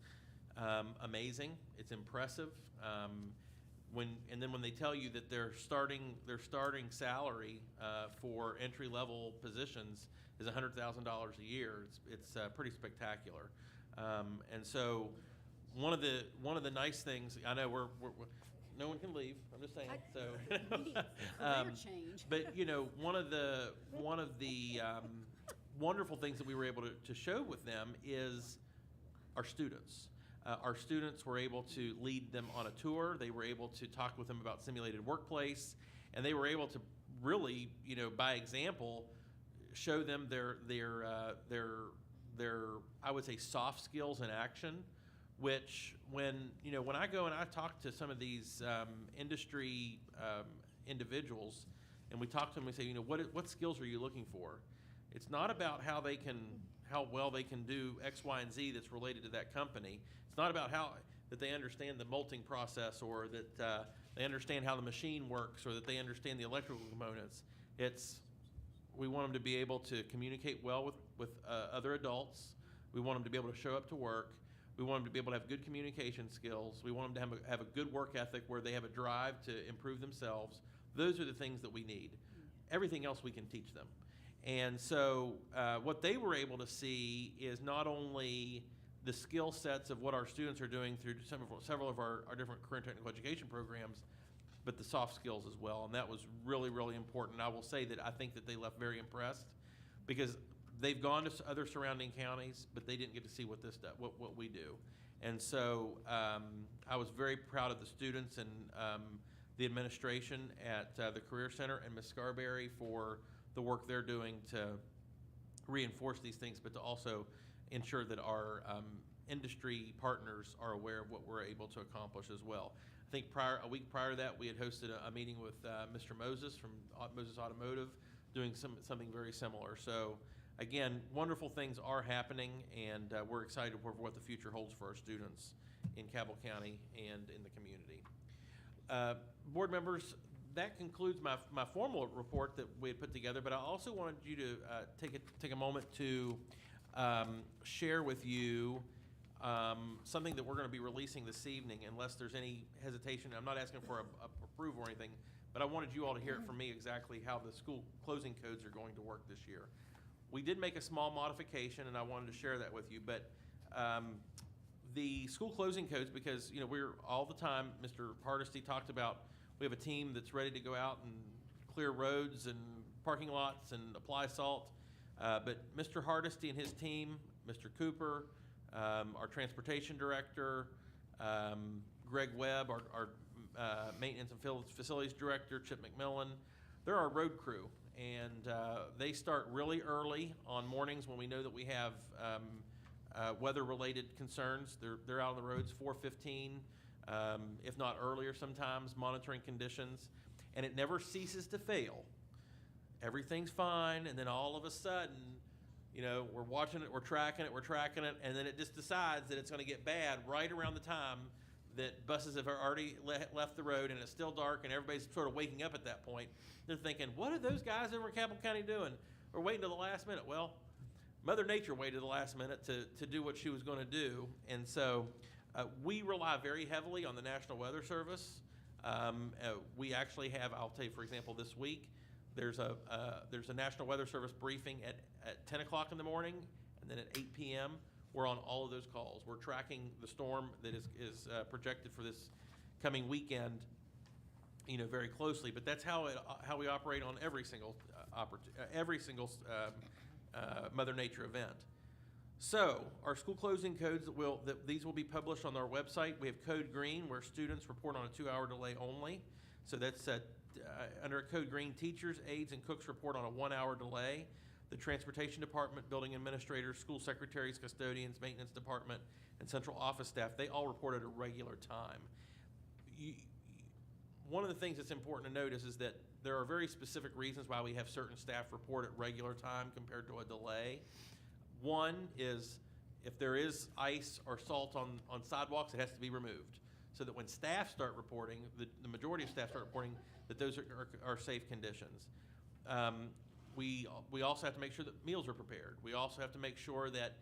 amazing. It's impressive. When they tell you that their starting salary for entry level positions is $100,000 a year, it's pretty spectacular. And so one of the nice things, I know we're no one can leave. I'm just saying. But you know, one of the wonderful things that we were able to show with them is our students. Our students were able to lead them on a tour. They were able to talk with them about simulated workplace, and they were able to really, you know, by example, show them their I would say soft skills in action. Which when I go and I talk to some of these industry individuals, and we talk to them, we say, what skills are you looking for? It's not about how well they can do X, Y, and Z that's related to that company. It's not about that they understand the molting process, or that they understand how the machine works, or that they understand the electrical components. We want them to be able to communicate well with other adults. We want them to be able to show up to work. We want them to be able to have good communication skills. We want them to have a good work ethic where they have a drive to improve themselves. Those are the things that we need. Everything else we can teach them. And so what they were able to see is not only the skill sets of what our students are doing through several of our different career and technical education programs, but the soft skills as well. And that was really, really important. I will say that I think that they left very impressed, because they've gone to other surrounding counties, but they didn't get to see what this does, what we do. And so I was very proud of the students and the administration at the Career Center and Ms. Scarberry for the work they're doing to reinforce these things, but to also ensure that our industry partners are aware of what we're able to accomplish as well. I think a week prior to that, we had hosted a meeting with Mr. Moses from Moses Automotive, doing something very similar. So again, wonderful things are happening, and we're excited for what the future holds for our students in Cabell County and in the community. Board members, that concludes my formal report that we had put together, but I also wanted you to take a moment to share with you something that we're going to be releasing this evening, unless there's any hesitation. I'm not asking for approval or anything, but I wanted you all to hear it from me exactly how the school closing codes are going to work this year. We did make a small modification, and I wanted to share that with you, but the school closing codes, because we're all the time, Mr. Hardesty talked about, we have a team that's ready to go out and clear roads and parking lots and apply salt, but Mr. Hardesty and his team, Mr. Cooper, our transportation director, Greg Webb, our maintenance and facilities director, Chip McMillan, they're our road crew, and they start really early on mornings when we know that we have weather-related concerns. They're out on the roads 4:15, if not earlier sometimes, monitoring conditions, and it never ceases to fail. Everything's fine, and then all of a sudden, we're watching it, we're tracking it, and then it just decides that it's going to get bad right around the time that buses have already left the road, and it's still dark, and everybody's sort of waking up at that point. They're thinking, what are those guys over in Cabell County doing? We're waiting till the last minute. Well, Mother Nature waited the last minute to do what she was going to do, and so we rely very heavily on the National Weather Service. We actually have, I'll tell you, for example, this week, there's a National Weather Service briefing at 10 o'clock in the morning, and then at 8 p.m. We're on all of those calls. We're tracking the storm that is projected for this coming weekend, very closely. But that's how we operate on every single Mother Nature event. So our school closing codes these will be published on our website. We have Code Green, where students report on a 2-hour delay only. So that's under Code Green, teachers, aides, and cooks report on a 1-hour delay. The Transportation Department, building administrators, school secretaries, custodians, maintenance department, and central office staff, they all report at a regular time. One of the things that's important to notice is that there are very specific reasons why we have certain staff report at regular time compared to a delay. One is if there is ice or salt on sidewalks, it has to be removed, so that when staff start reporting, the majority of staff start reporting that those are safe conditions. We also have to make sure that meals are prepared. We also have to make sure that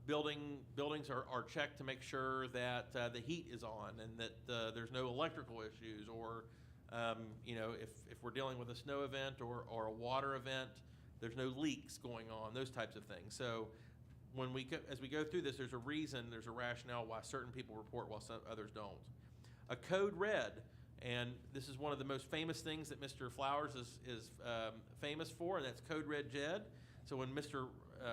buildings are checked to make sure that the heat is on and that there's no electrical issues, or if we're dealing with a snow event or a water event, there's no leaks going on, those types of things. So as we go through this, there's a reason, there's a rationale why certain people report while others don't. A code red. And this is one of the most famous things that Mr. Flowers is famous for, and that's Code Red Jed. So when Mr.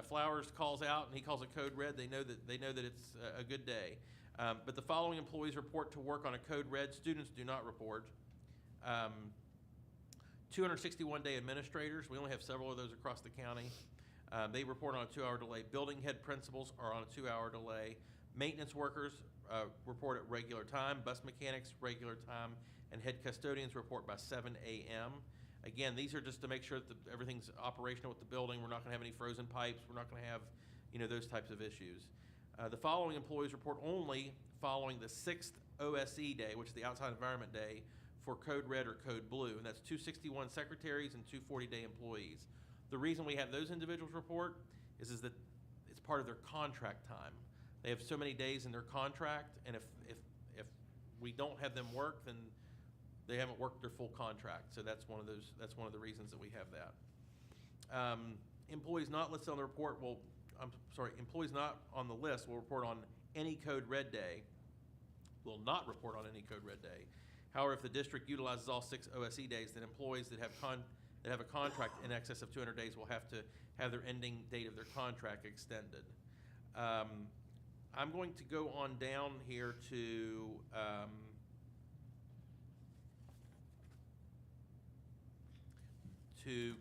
Flowers calls out and he calls it Code Red, they know that it's a good day. But the following employees report to work on a Code Red. Students do not report. 261-day administrators. We only have several of those across the county. They report on a 2-hour delay. Building head principals are on a 2-hour delay. Maintenance workers report at regular time. Bus mechanics, regular time. And head custodians report by 7 a.m. Again, these are just to make sure that everything's operational with the building. We're not going to have any frozen pipes. We're not going to have, those types of issues. The following employees report only following the 6th OSE day, which is the Outside Environment Day, for Code Red or Code Blue, and that's 261 secretaries and 240-day employees. The reason we have those individuals report is that it's part of their contract time. They have so many days in their contract, and if we don't have them work, then they haven't worked their full contract. So that's one of the reasons that we have that. Employees not listed on the report employees not on the list will report on any Code Red day, will not report on any Code Red day. However, if the district utilizes all 6 OSE days, then employees that have that have a contract in excess of 200 days will have to have their ending date of their contract extended. I'm going to go on down here to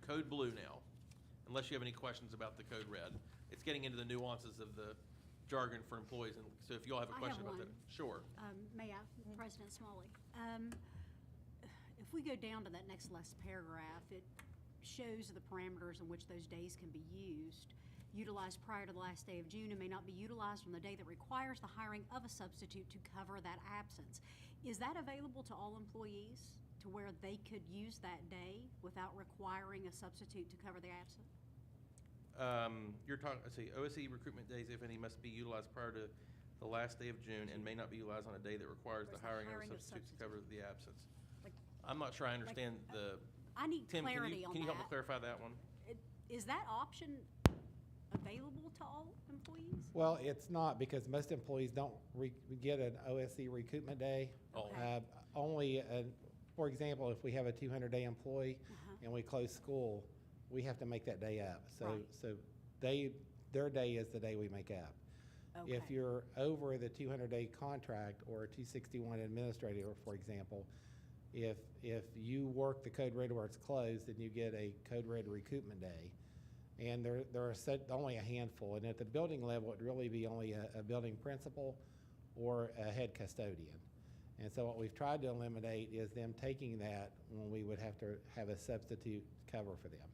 Code Blue now, unless you have any questions about the Code Red. It's getting into the nuances of the jargon for employees, and so if you all have a question about that, sure. May I, President Smalley? If we go down to that next last paragraph, it shows the parameters in which those days can be used. Utilized prior to the last day of June and may not be utilized on the day that requires the hiring of a substitute to cover that absence. Is that available to all employees to where they could use that day without requiring a substitute to cover the absence? You're talking, let's see, OSE recruitment days, if any, must be utilized prior to the last day of June and may not be utilized on a day that requires the hiring of a substitute to cover the absence. I'm not sure I understand I need Tim, clarity on can you help me that. clarify that one? Is that option available to all employees? Well, it's not, because most employees don't get an OSC recoupment day. Okay. Only, for example, if we have a 200-day employee and we close school, we have to make that day up. So, Right. so their day is the day we make up. Okay. If you're over the 200-day contract or a 261 administrator, for example, if you work the Code Red where it's closed, then you get a Code Red recoupment day. And there are only a handful. And at the building level, it'd really be only a building principal or a head custodian. And so what we've tried to eliminate is them taking that when we would have to have a substitute cover for them.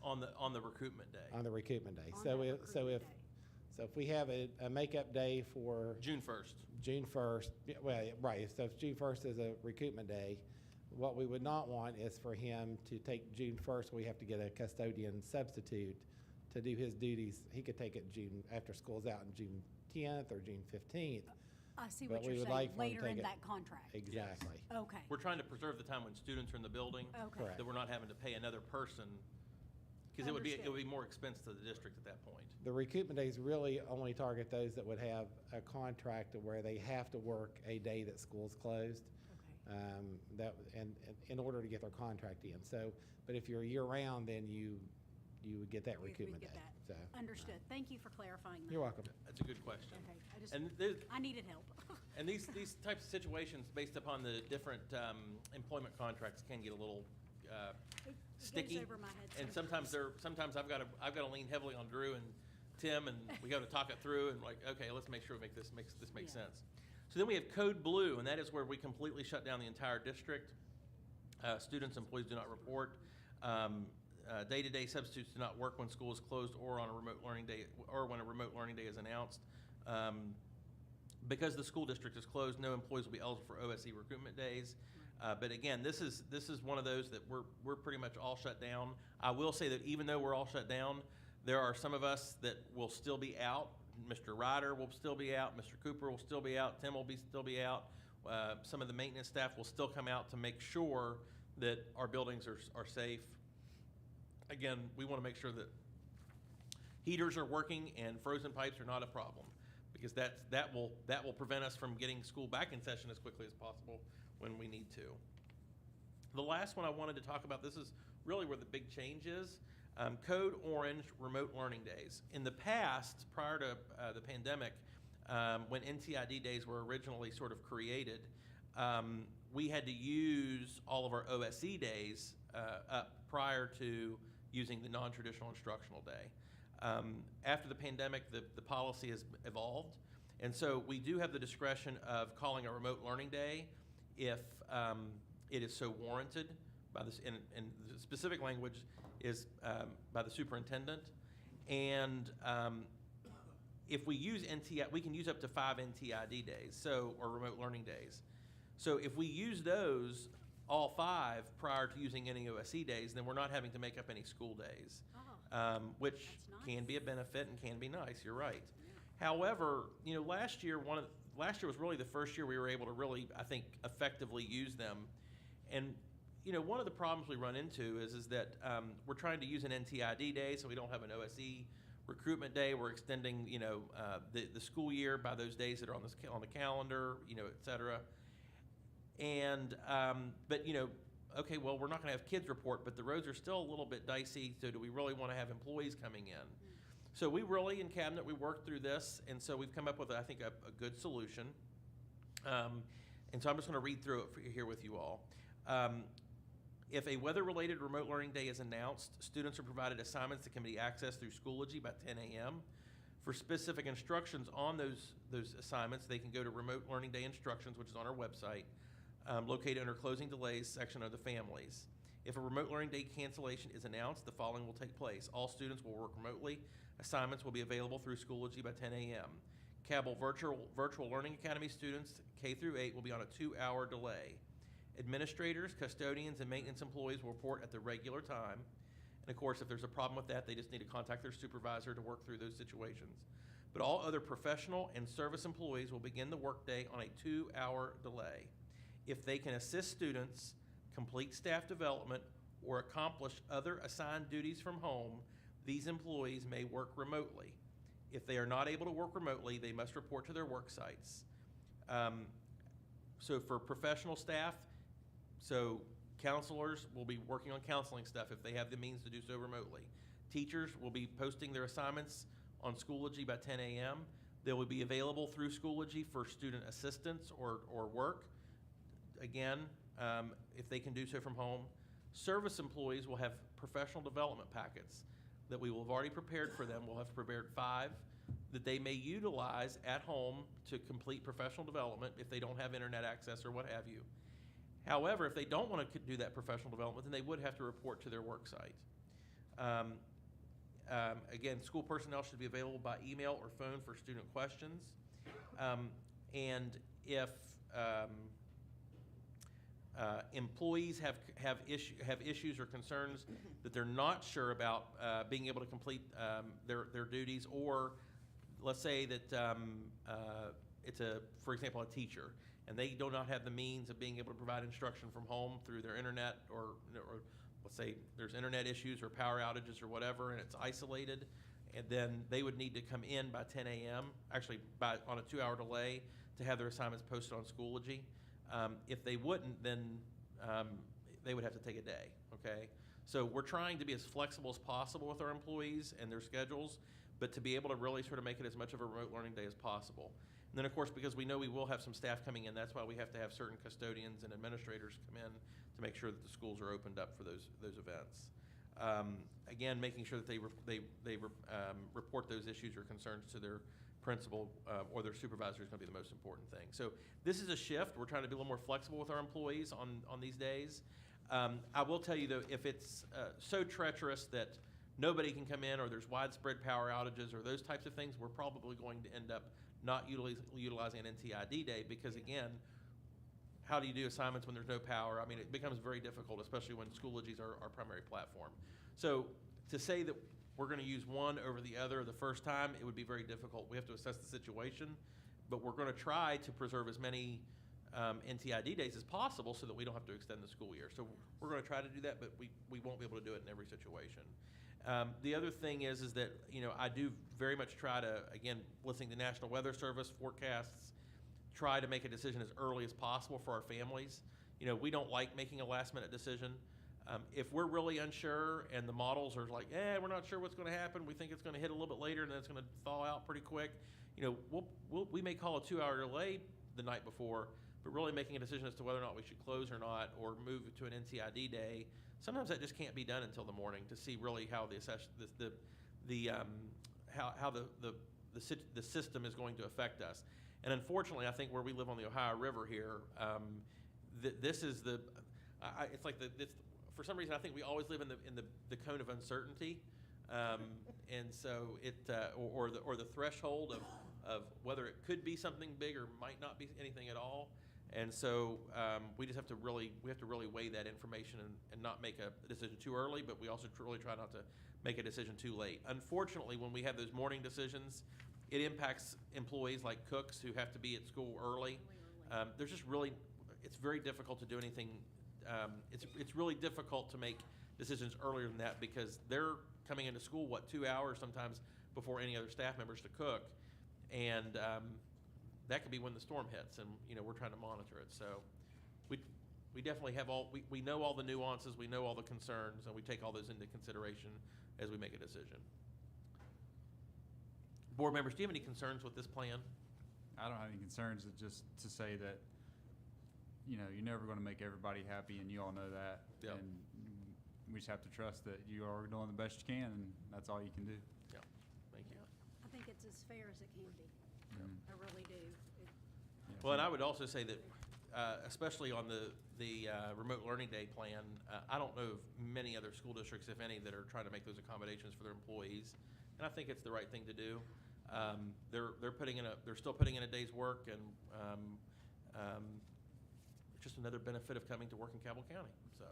On the recoupment day? On the recoupment day. On So that if, so recruitment if, day. so if we have a makeup day for June 1st. June 1st, well, right, so if June 1st is a recoupment day, what we would not want is for him to take June 1st, we have to get a custodian substitute to do his duties. He could take it June, after school's out in June 10th or June 15th. I see But what we you're would saying, like for 'em to later take in it- that contract. Exactly. Okay. We're trying to preserve the time when students are in the building. Okay. Correct. That we're not having to pay another person, because it would Understood. be more expense to the district at that point. The recoupment days really only target those that would have a contract where they have to work a day that school's closed. Okay. And in order to get their contract in. So, but if you're year-round, then you would get that We recoupment get day. that. So, Understood. Thank you for clarifying that. you're welcome. That's a good question. Okay, And there's, I needed help. and these types of situations, based upon the different employment contracts, can get a little It sticky. goes over my head And sometimes I've got to lean heavily on Drew and Tim, and we got to talk it through and like, okay, let's make sure we make this makes Yeah. sense. So then we have Code Blue, and that is where we completely shut down the entire district. Students, employees do not report. Day-to-day substitutes do not work when school is closed or on a remote learning day, or when a remote learning day is announced. Because the school district is closed, no employees will be eligible for OSE recruitment days. But again, this is one of those that we're pretty much all shut down. I will say that even though we're all shut down, there are some of us that will still be out. Mr. Ryder will still be out. Mr. Cooper will still be out. Tim will still be out. Some of the maintenance staff will still come out to make sure that our buildings are safe. Again, we want to make sure that heaters are working and frozen pipes are not a problem, because that will prevent us from getting school back in session as quickly as possible when we need to. The last one I wanted to talk about, this is really where the big change is. Code Orange remote learning days. In the past, prior to the pandemic, when NTID days were originally sort of created, we had to use all of our OSE days up prior to using the non-traditional instructional day. After the pandemic, the policy has evolved, and so we do have the discretion of calling a remote learning day if it is so warranted by this, and the specific language is by the superintendent. And if we use NTI, we can use up to 5 NTID days, or remote learning days. So if we use those, all 5, prior to using any OSE days, then we're not having to make up any school days, which that's can be a benefit and can be nice, you're right. However, last year was really the first year we were able to really, I think, effectively use them. And one of the problems we run into is that we're trying to use an NTID day, so we don't have an OSE recruitment day. We're extending, the school year by those days that are on the calendar, et cetera. And but okay, well, we're not going to have kids report, but the roads are still a little bit dicey, so do we really want to have employees coming in? So we really, in Cabinet, we worked through this, and so we've come up with, I think, a good solution. And so I'm just going to read through it here with you all. If a weather-related remote learning day is announced, students are provided assignments that can be accessed through Schoology by 10 a.m. For specific instructions on those assignments, they can go to Remote Learning Day Instructions, which is on our website, located under Closing Delays section of the Families. If a Remote Learning Day cancellation is announced, the following will take place. All students will work remotely. Assignments will be available through Schoology by 10 a.m. Cabell Virtual Learning Academy students, K through 8, will be on a 2-hour delay. Administrators, custodians, and maintenance employees will report at the regular time. And of course, if there's a problem with that, they just need to contact their supervisor to work through those situations. But all other professional and service employees will begin the workday on a 2-hour delay. If they can assist students, complete staff development, or accomplish other assigned duties from home, these employees may work remotely. If they are not able to work remotely, they must report to their work sites. So for professional staff, so counselors will be working on counseling stuff if they have the means to do so remotely. Teachers will be posting their assignments on Schoology by 10 a.m. They will be available through Schoology for student assistance or work. Again, if they can do so from home. Service employees will have professional development packets that we will have already prepared for them. We'll have prepared 5 that they may utilize at home to complete professional development if they don't have internet access or what have you. However, if they don't want to do that professional development, then they would have to report to their work site. Again, school personnel should be available by email or phone for student questions. And if employees have issues or concerns that they're not sure about being able to complete their duties, or let's say that it's for example, a teacher, and they do not have the means of being able to provide instruction from home through their internet, or let's say there's internet issues or power outages or whatever, and it's isolated, and then they would need to come in by 10 a.m., actually on a 2-hour delay, to have their assignments posted on Schoology. If they wouldn't, then they would have to take a day, okay? So we're trying to be as flexible as possible with our employees and their schedules, but to be able to really sort of make it as much of a remote learning day as possible. And then, of course, because we know we will have some staff coming in, that's why we have to have certain custodians and administrators come in to make sure that the schools are opened up for those events. Again, making sure that they report those issues or concerns to their principal or their supervisor is going to be the most important thing. So this is a shift. We're trying to be a little more flexible with our employees on these days. I will tell you, though, if it's so treacherous that nobody can come in, or there's widespread power outages or those types of things, we're probably going to end up not utilizing an NTID day, because, again, how do you do assignments when there's no power? I mean, it becomes very difficult, especially when Schoology is our primary platform. So to say that we're going to use one over the other the first time, it would be very difficult. We have to assess the situation, but we're going to try to preserve as many NTID days as possible so that we don't have to extend the school year. So we're going to try to do that, but we won't be able to do it in every situation. The other thing is that, you know, I do very much try to, again, listening to National Weather Service forecasts, try to make a decision as early as possible for our families. You know, we don't like making a last-minute decision. If we're really unsure and the models are like, we're not sure what's going to happen, we think it's going to hit a little bit later and then it's going to thaw out pretty quick, you know, we may call a 2-hour delay the night before, but really making a decision as to whether or not we should close or not, or move it to an NTID day, sometimes that just can't be done until the morning to see really how the system is going to affect us. And unfortunately, I think where we live on the Ohio River here, this is it's like for some reason, I think we always live in the cone of uncertainty, and so or the threshold of whether it could be something big or might not be anything at all. And so we just have to really weigh that information and not make a decision too early, but we also really try not to make a decision too late. Unfortunately, when we have those morning decisions, it impacts employees like cooks who have to be at school early. There's just it's very difficult to do anything. It's really difficult to make decisions earlier than that, because they're coming into school, 2 hours sometimes before any other staff members to cook, and that could be when the storm hits, and, you know, we're trying to monitor it. So we definitely have we know all the nuances, we know all the concerns, and we take all those into consideration as we make a decision. Board members, do you have any concerns with this plan? I don't have any concerns, it's just to say that, you're never gonna make everybody happy, and you all know that. Yep. And we just have to trust that you are doing the best you can, and that's all you can do. Yeah, thank you. I think it's as fair as it can be. I really do. Well, and I would also say that, especially on the remote learning day plan, I don't know of many other school districts, if any, that are trying to make those accommodations for their employees, and I think it's the right thing to do. They're still putting in a day's work, and it's just another benefit of coming to work in Cabell County. So,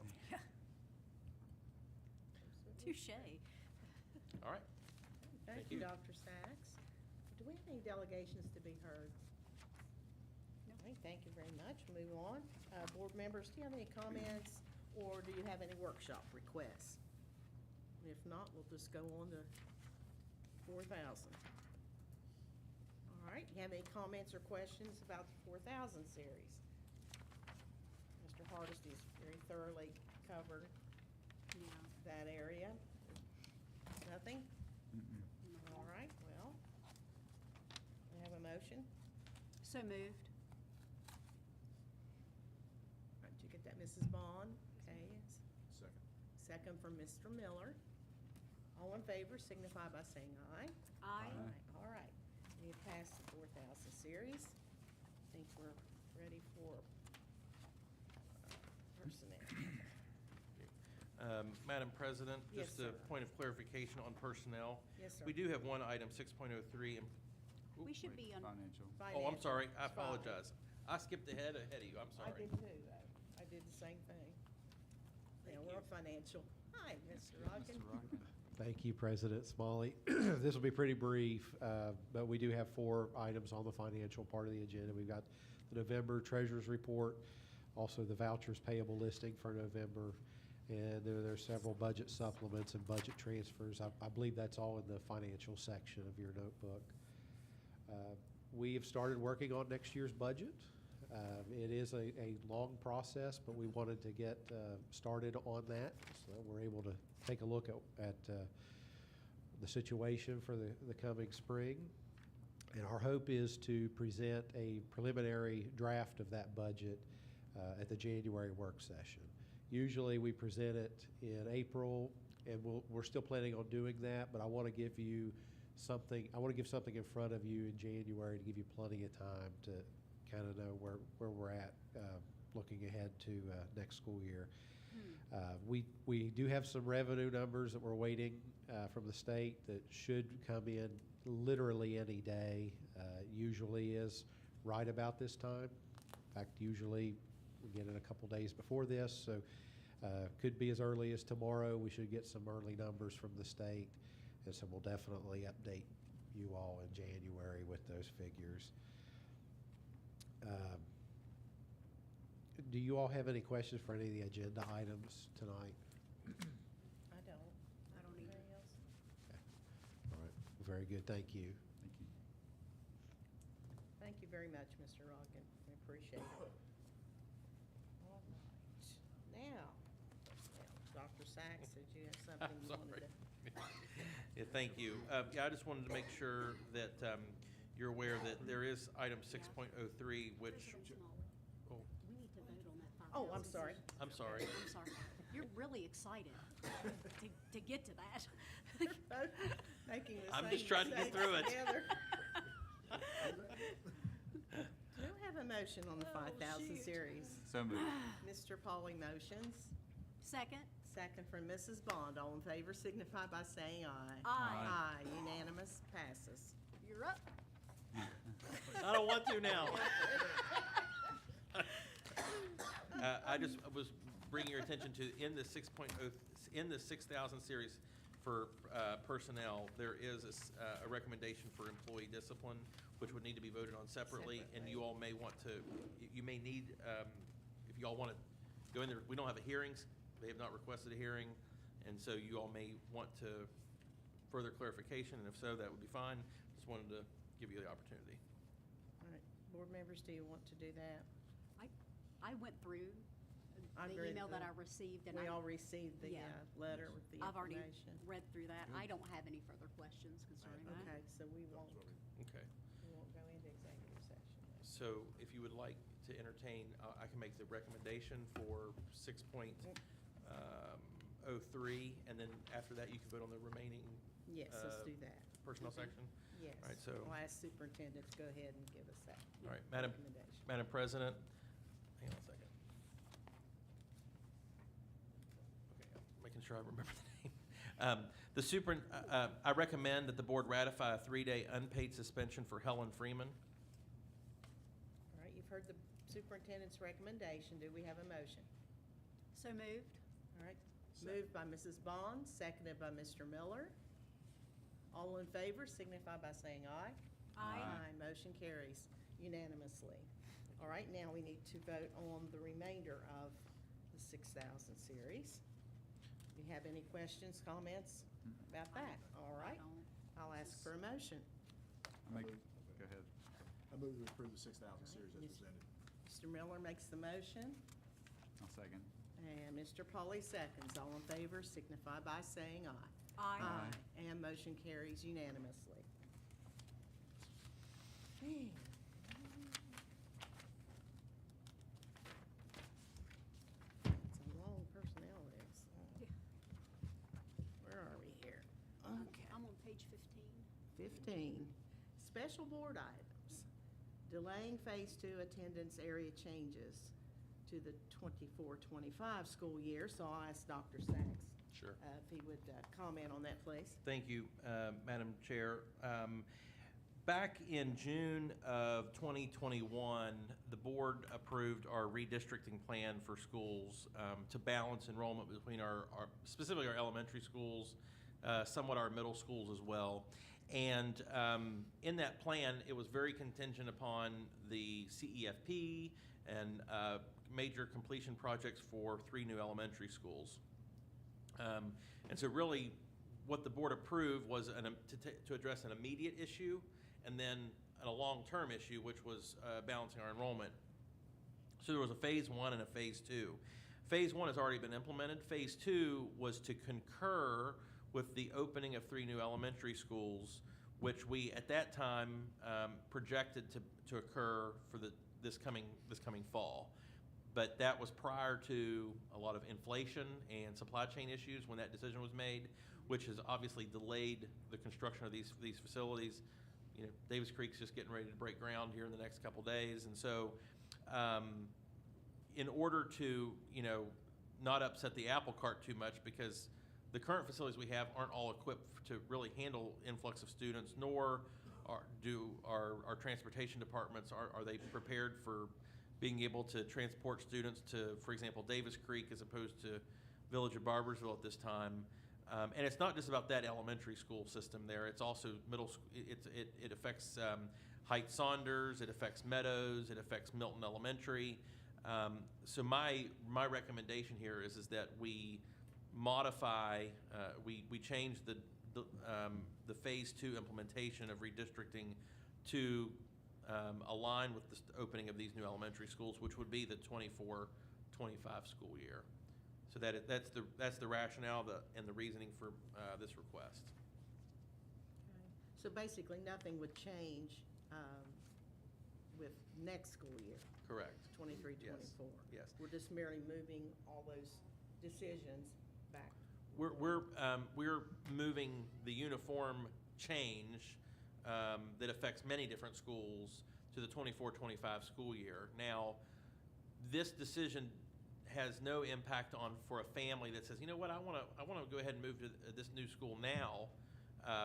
Touche. all right. Thank you, Dr. Sachs. Do we have any delegations to be heard? No. Okay, thank you very much. Move on. Board members, do you have any comments, or do you have any workshop requests? If not, we'll just go on to 4,000. All right, you have any comments or questions about the 4,000 series? Mr. Hardesty's very thoroughly covered that area. Nothing? All right, well, we have a motion. So moved. All right, did you get that, Mrs. Bond? Okay. Second. Second from Mr. Miller. All in favor signify by saying aye. Aye. All right, we have passed the 4,000 series. I think we're ready for personnel. Madam President, Yes, just a sir. point of clarification on personnel. Yes, sir. We do have one item, 6.03. We should be on. Financial. Oh, I'm sorry, I It's fine. apologize. I skipped ahead of you, I'm I sorry. did too, though. I did the same thing. Yeah, we're a financial. Hi, Mr. Rockin. Mr. Rockin. Thank you, President Smalley. This will be pretty brief, but we do have 4 items on the financial part of the agenda. We've got the November Treasurer's Report, also the vouchers payable listing for November, and there's several budget supplements and budget transfers. I believe that's all in the financial section of your notebook. We have started working on next year's budget. It is a long process, but we wanted to get started on that, so that we're able to take a look at the situation for the coming spring. And our hope is to present a preliminary draft of that budget at the January work session. Usually we present it in April, and we're still planning on doing that, but I want to give you something, I want to give something in front of you in January to give you plenty of time to kind of know where we're at looking ahead to next school year. We do have some revenue numbers that we're waiting from the state that should come in literally any day. Usually is right about this time. In fact, usually we get it a couple days before this, so could be as early as tomorrow. We should get some early numbers from the state, and so we'll definitely update you all in January with those figures. Do you all have any questions for any of the agenda items tonight? I don't. Anybody else? All right, very good, thank you. Thank you. Thank you very much, Mr. Rockin. We appreciate it. All right. Now, Dr. Sachs, did you have something you wanted to? Yeah, thank you. Yeah, I just wanted to make sure that you're aware that there is item 6.03, which, oh, We need to vote on that 5,000. Oh, I'm sorry. I'm sorry. I'm sorry. You're really excited to get to that. Making the I'm same just trying to get mistakes through it. together. Do I have a motion on the 5,000 shoot. series? So moved. Mr. Pauly motions. Second. Second from Mrs. Bond. All in favor signify by saying aye. Aye. Aye. Unanimous. Passes. You're up. I don't want to now. I just was bringing your attention to, in the 6,000 series for personnel, there is a recommendation for employee discipline, which would need to be voted on separately, and you all may want to, you may need, if you all want to go in there, we don't have a hearings, they have not requested a hearing, and so you all may want to further clarification, and if so, that would be fine. Just wanted to give you the opportunity. All right. Board members, do you want to do that? I went through I'm the very email that I good. received, and We I, all received the yeah. letter with the I've already information. read through that. I don't have any further questions concerning that. Okay, so we won't Okay. go into executive session. So if you would like to entertain, I can make the recommendation for 6.03, and then after that, you can vote on the remaining Yes, let's do that. personnel section? Yes. All right, so, I'll ask superintendent to go ahead and give us that all right, Madam recommendation. President, hang on a second. Okay, I'm making sure I remember the name. I recommend that the board ratify a 3-day unpaid suspension for Helen Freeman. All right, you've heard the superintendent's recommendation. Do we have a motion? So moved. All right, moved by Mrs. Bond, seconded by Mr. Miller. All in favor signify by saying aye. Aye. Aye, motion carries unanimously. All right, now we need to vote on the remainder of the 6,000 series. Do you have any questions, comments about that? All right, I'll ask for a motion. Go ahead. I move to approve the 6,000 series as Yes. presented. Mr. Miller makes the motion, I'll second. and Mr. Pauly seconds. All in favor signify by saying aye. Aye. And motion carries unanimously. Okay. It's a long personnel list. Where are we here? Okay. I'm on page 15. 15, special board items. Delaying Phase 2 attendance area changes to the 24-25 school year. So I'll ask Dr. Sachs Sure. if he would comment on that, please. Thank you, Madam Chair. Back in June of 2021, the board approved our redistricting plan for schools to balance enrollment between specifically our elementary schools, somewhat our middle schools as well. And in that plan, it was very contingent upon the CEFP and major completion projects for 3 new elementary schools. And so really, what the board approved was to address an immediate issue and then a long-term issue, which was balancing our enrollment. So there was a Phase 1 and a Phase 2. Phase 1 has already been implemented. Phase 2 was to concur with the opening of 3 new elementary schools, which we, at that time, projected to occur for this coming fall. But that was prior to a lot of inflation and supply chain issues when that decision was made, which has obviously delayed the construction of these facilities. You know, Davis Creek's just getting ready to break ground here in the next couple days. And so in order to, not upset the apple cart too much, because the current facilities we have aren't all equipped to really handle influx of students, nor do our transportation departments, are they prepared for being able to transport students to, for example, Davis Creek as opposed to Village of Barbersville at this time. And it's not just about that elementary school system there. It's also middle school. It affects Heights Saunders. It affects Meadows. It affects Milton Elementary. So my recommendation here is that we modify, we change the Phase 2 implementation of redistricting to align with the opening of these new elementary schools, which would be the 24-25 school year. So that's the rationale and the reasoning for this request. So basically, nothing would change with next school year, Correct. 23-24. Yes. We're just merely moving all those decisions back. We're moving the uniform change that affects many different schools to the 24-25 school year. Now, this decision has no impact for a family that says, you know what, I want to go ahead and move to this new school now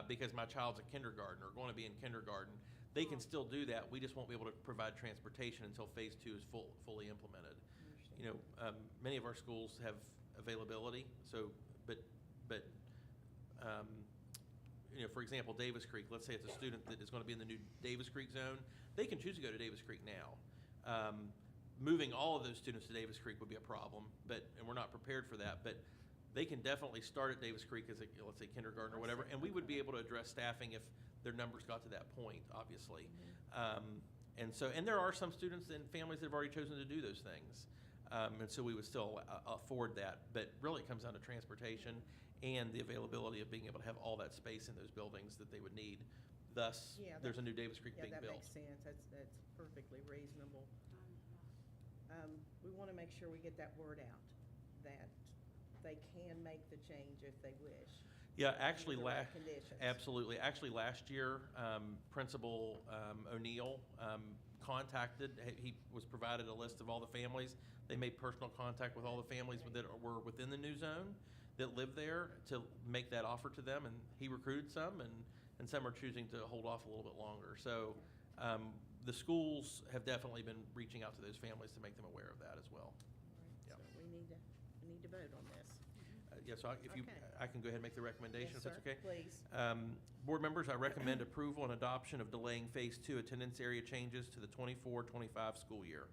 because my child's a kindergarten or going to be in kindergarten. They can still do that. We just won't be able to provide transportation until Phase 2 is fully implemented. Many of our schools have availability. So, but for example, Davis Creek. Let's say it's a student that is going to be in the new Davis Creek zone. They can choose to go to Davis Creek now. Moving all of those students to Davis Creek would be a problem, and we're not prepared for that. But they can definitely start at Davis Creek as let's say kindergarten or whatever, and we would be able to address staffing if their numbers got to that point, obviously. And there are some students and families that have already chosen to do those things. And so we would still afford that. But really, it comes down to transportation and the availability of being able to have all that space in those buildings that they would need. Thus, Yeah, there's a new Davis Creek being that built. makes sense. That's perfectly reasonable. We want to make sure we get that word out, that they can make the change if they wish. Yeah, actually, under the right conditions. absolutely. Actually, last year, Principal O'Neill contacted, he was provided a list of all the families. They made personal contact with all the families that were within the new zone that live there to make that offer to them, and he recruited some, and some are choosing to hold off a little bit longer. So the schools have definitely been reaching out to those families to make them aware of that as well. So we need to vote on this. Yeah, so if you, Okay. I can go ahead and make the recommendation, Yes, if that's sir, okay? please. Board members, I recommend approval and adoption of delaying Phase 2 attendance area changes to the 24-25 school year.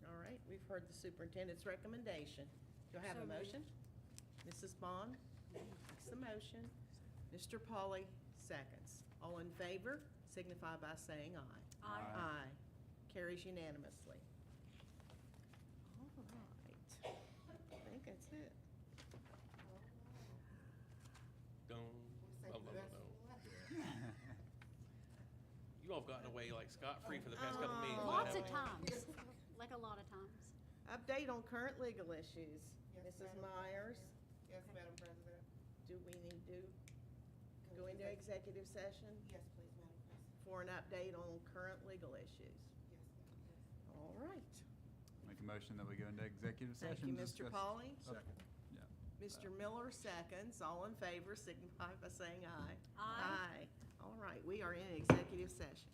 All right, we've heard the superintendent's recommendation. Do I have a motion? Mrs. Bond makes the motion. Mr. Pauly seconds. All in favor signify by saying aye. Aye. Aye. Carries unanimously. All right. I think that's it. You all have gotten away like scot-free for the past couple meetings. Lots of haven't you? times, like a lot of times. Update on current legal issues. Mrs. Myers, Yes, Madam President. do we need to go into executive session Yes, please, Madam President. for an update on current legal issues? Yes, Madam President. All right. Make a motion that we go into executive Thank session. you, to Mr. discuss- Pauly. Second. Yeah. Mr. Miller seconds. All in favor signify by saying aye. Aye. All right, we are in executive session.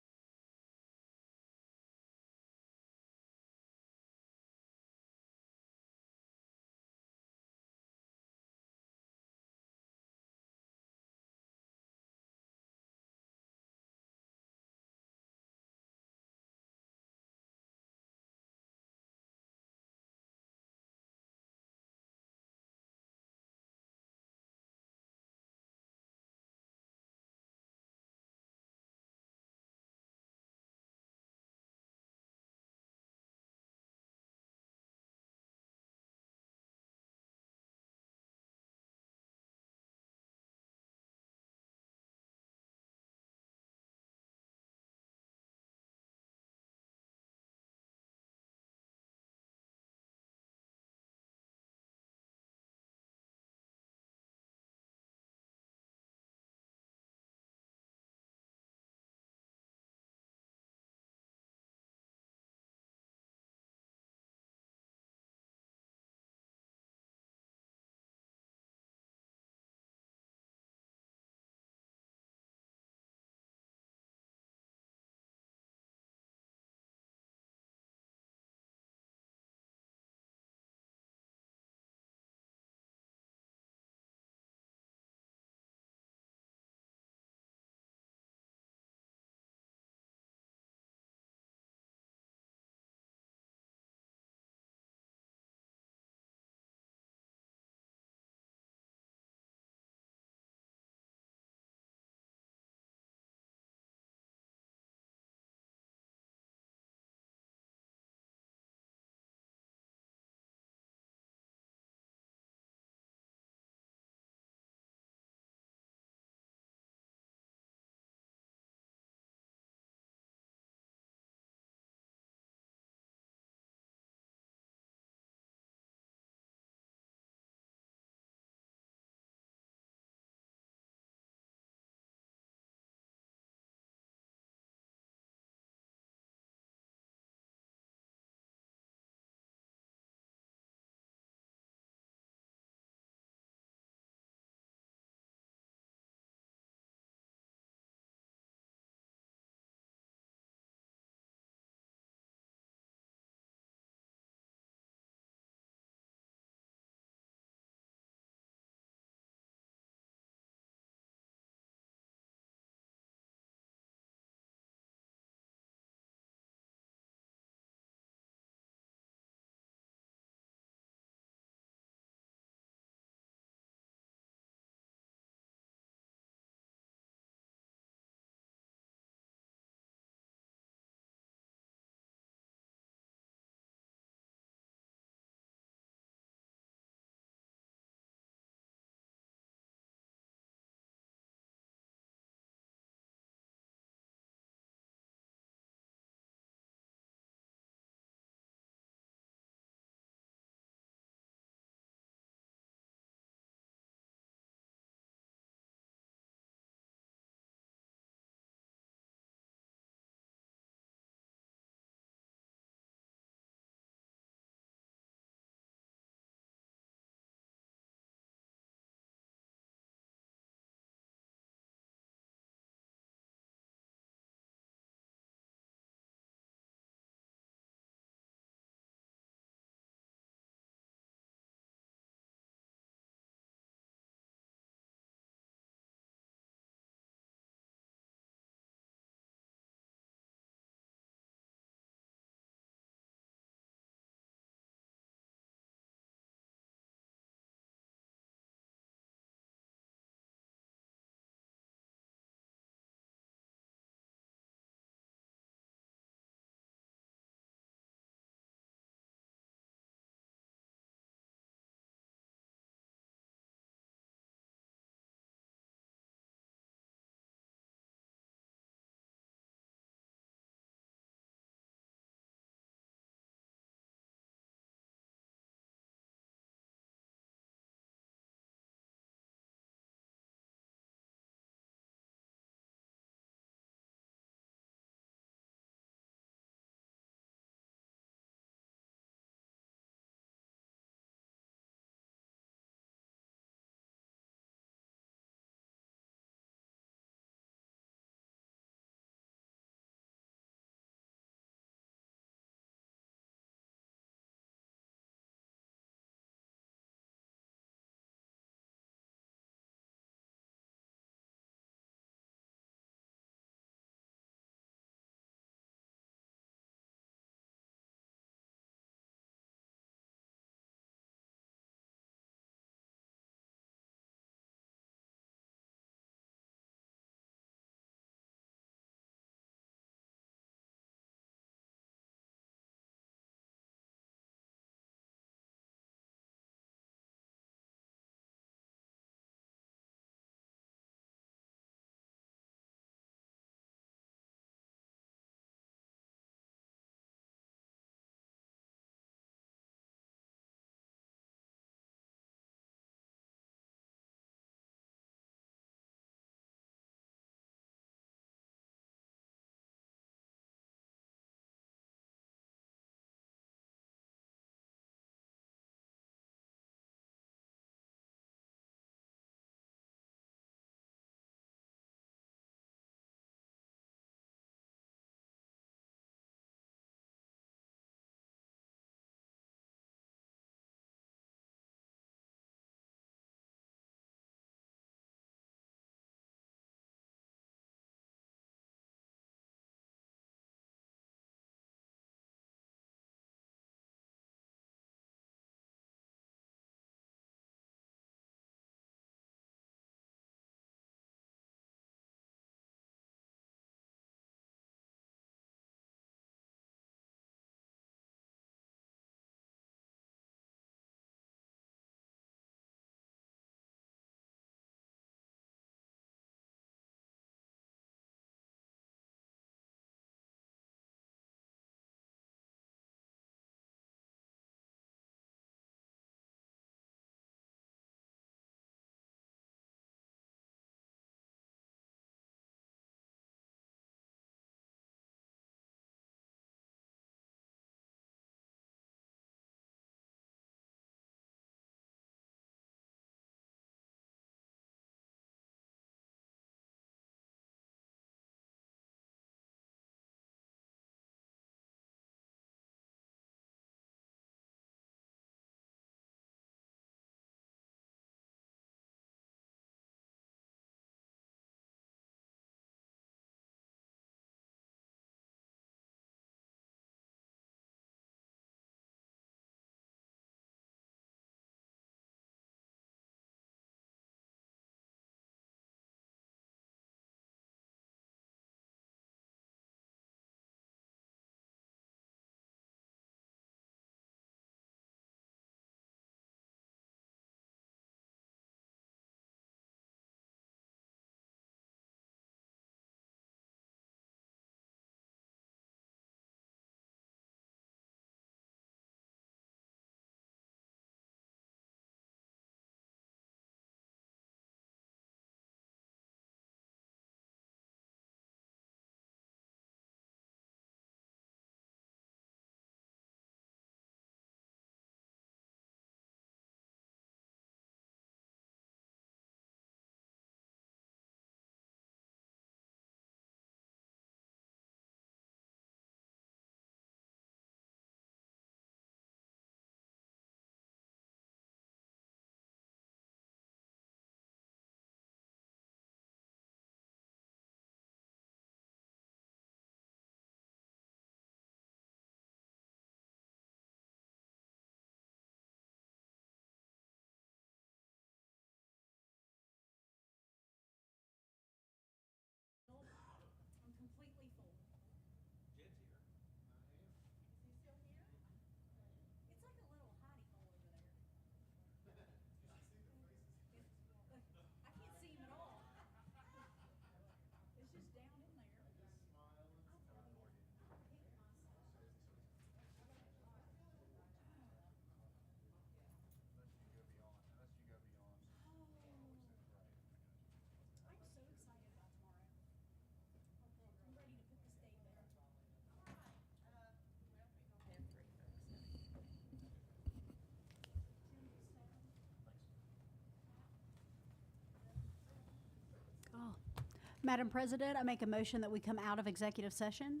Madam President, I make a motion that we come out of executive session.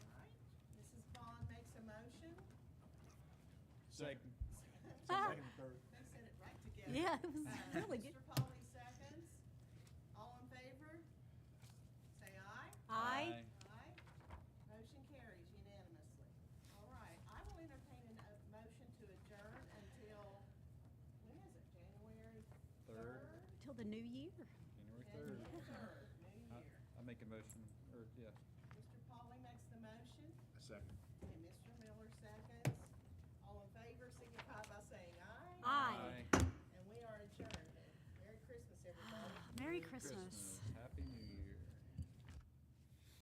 All right, Mrs. Bond makes a motion. Second. Ah. They said it right together. Yeah, it was really good. Mr. Polly seconds. All in favor? Say aye. Aye. Aye. Motion carries unanimously. All right, I will entertain a motion to adjourn until, when is it, January Third. 3rd? Till the new year. January 3rd. January 3rd, new year. I make a motion, or, yeah. Mr. Polly makes the motion, A second. and Mr. Miller seconds. All in favor, signify by saying aye. Aye. And we are adjourned. Merry Christmas, everybody. Merry Christmas.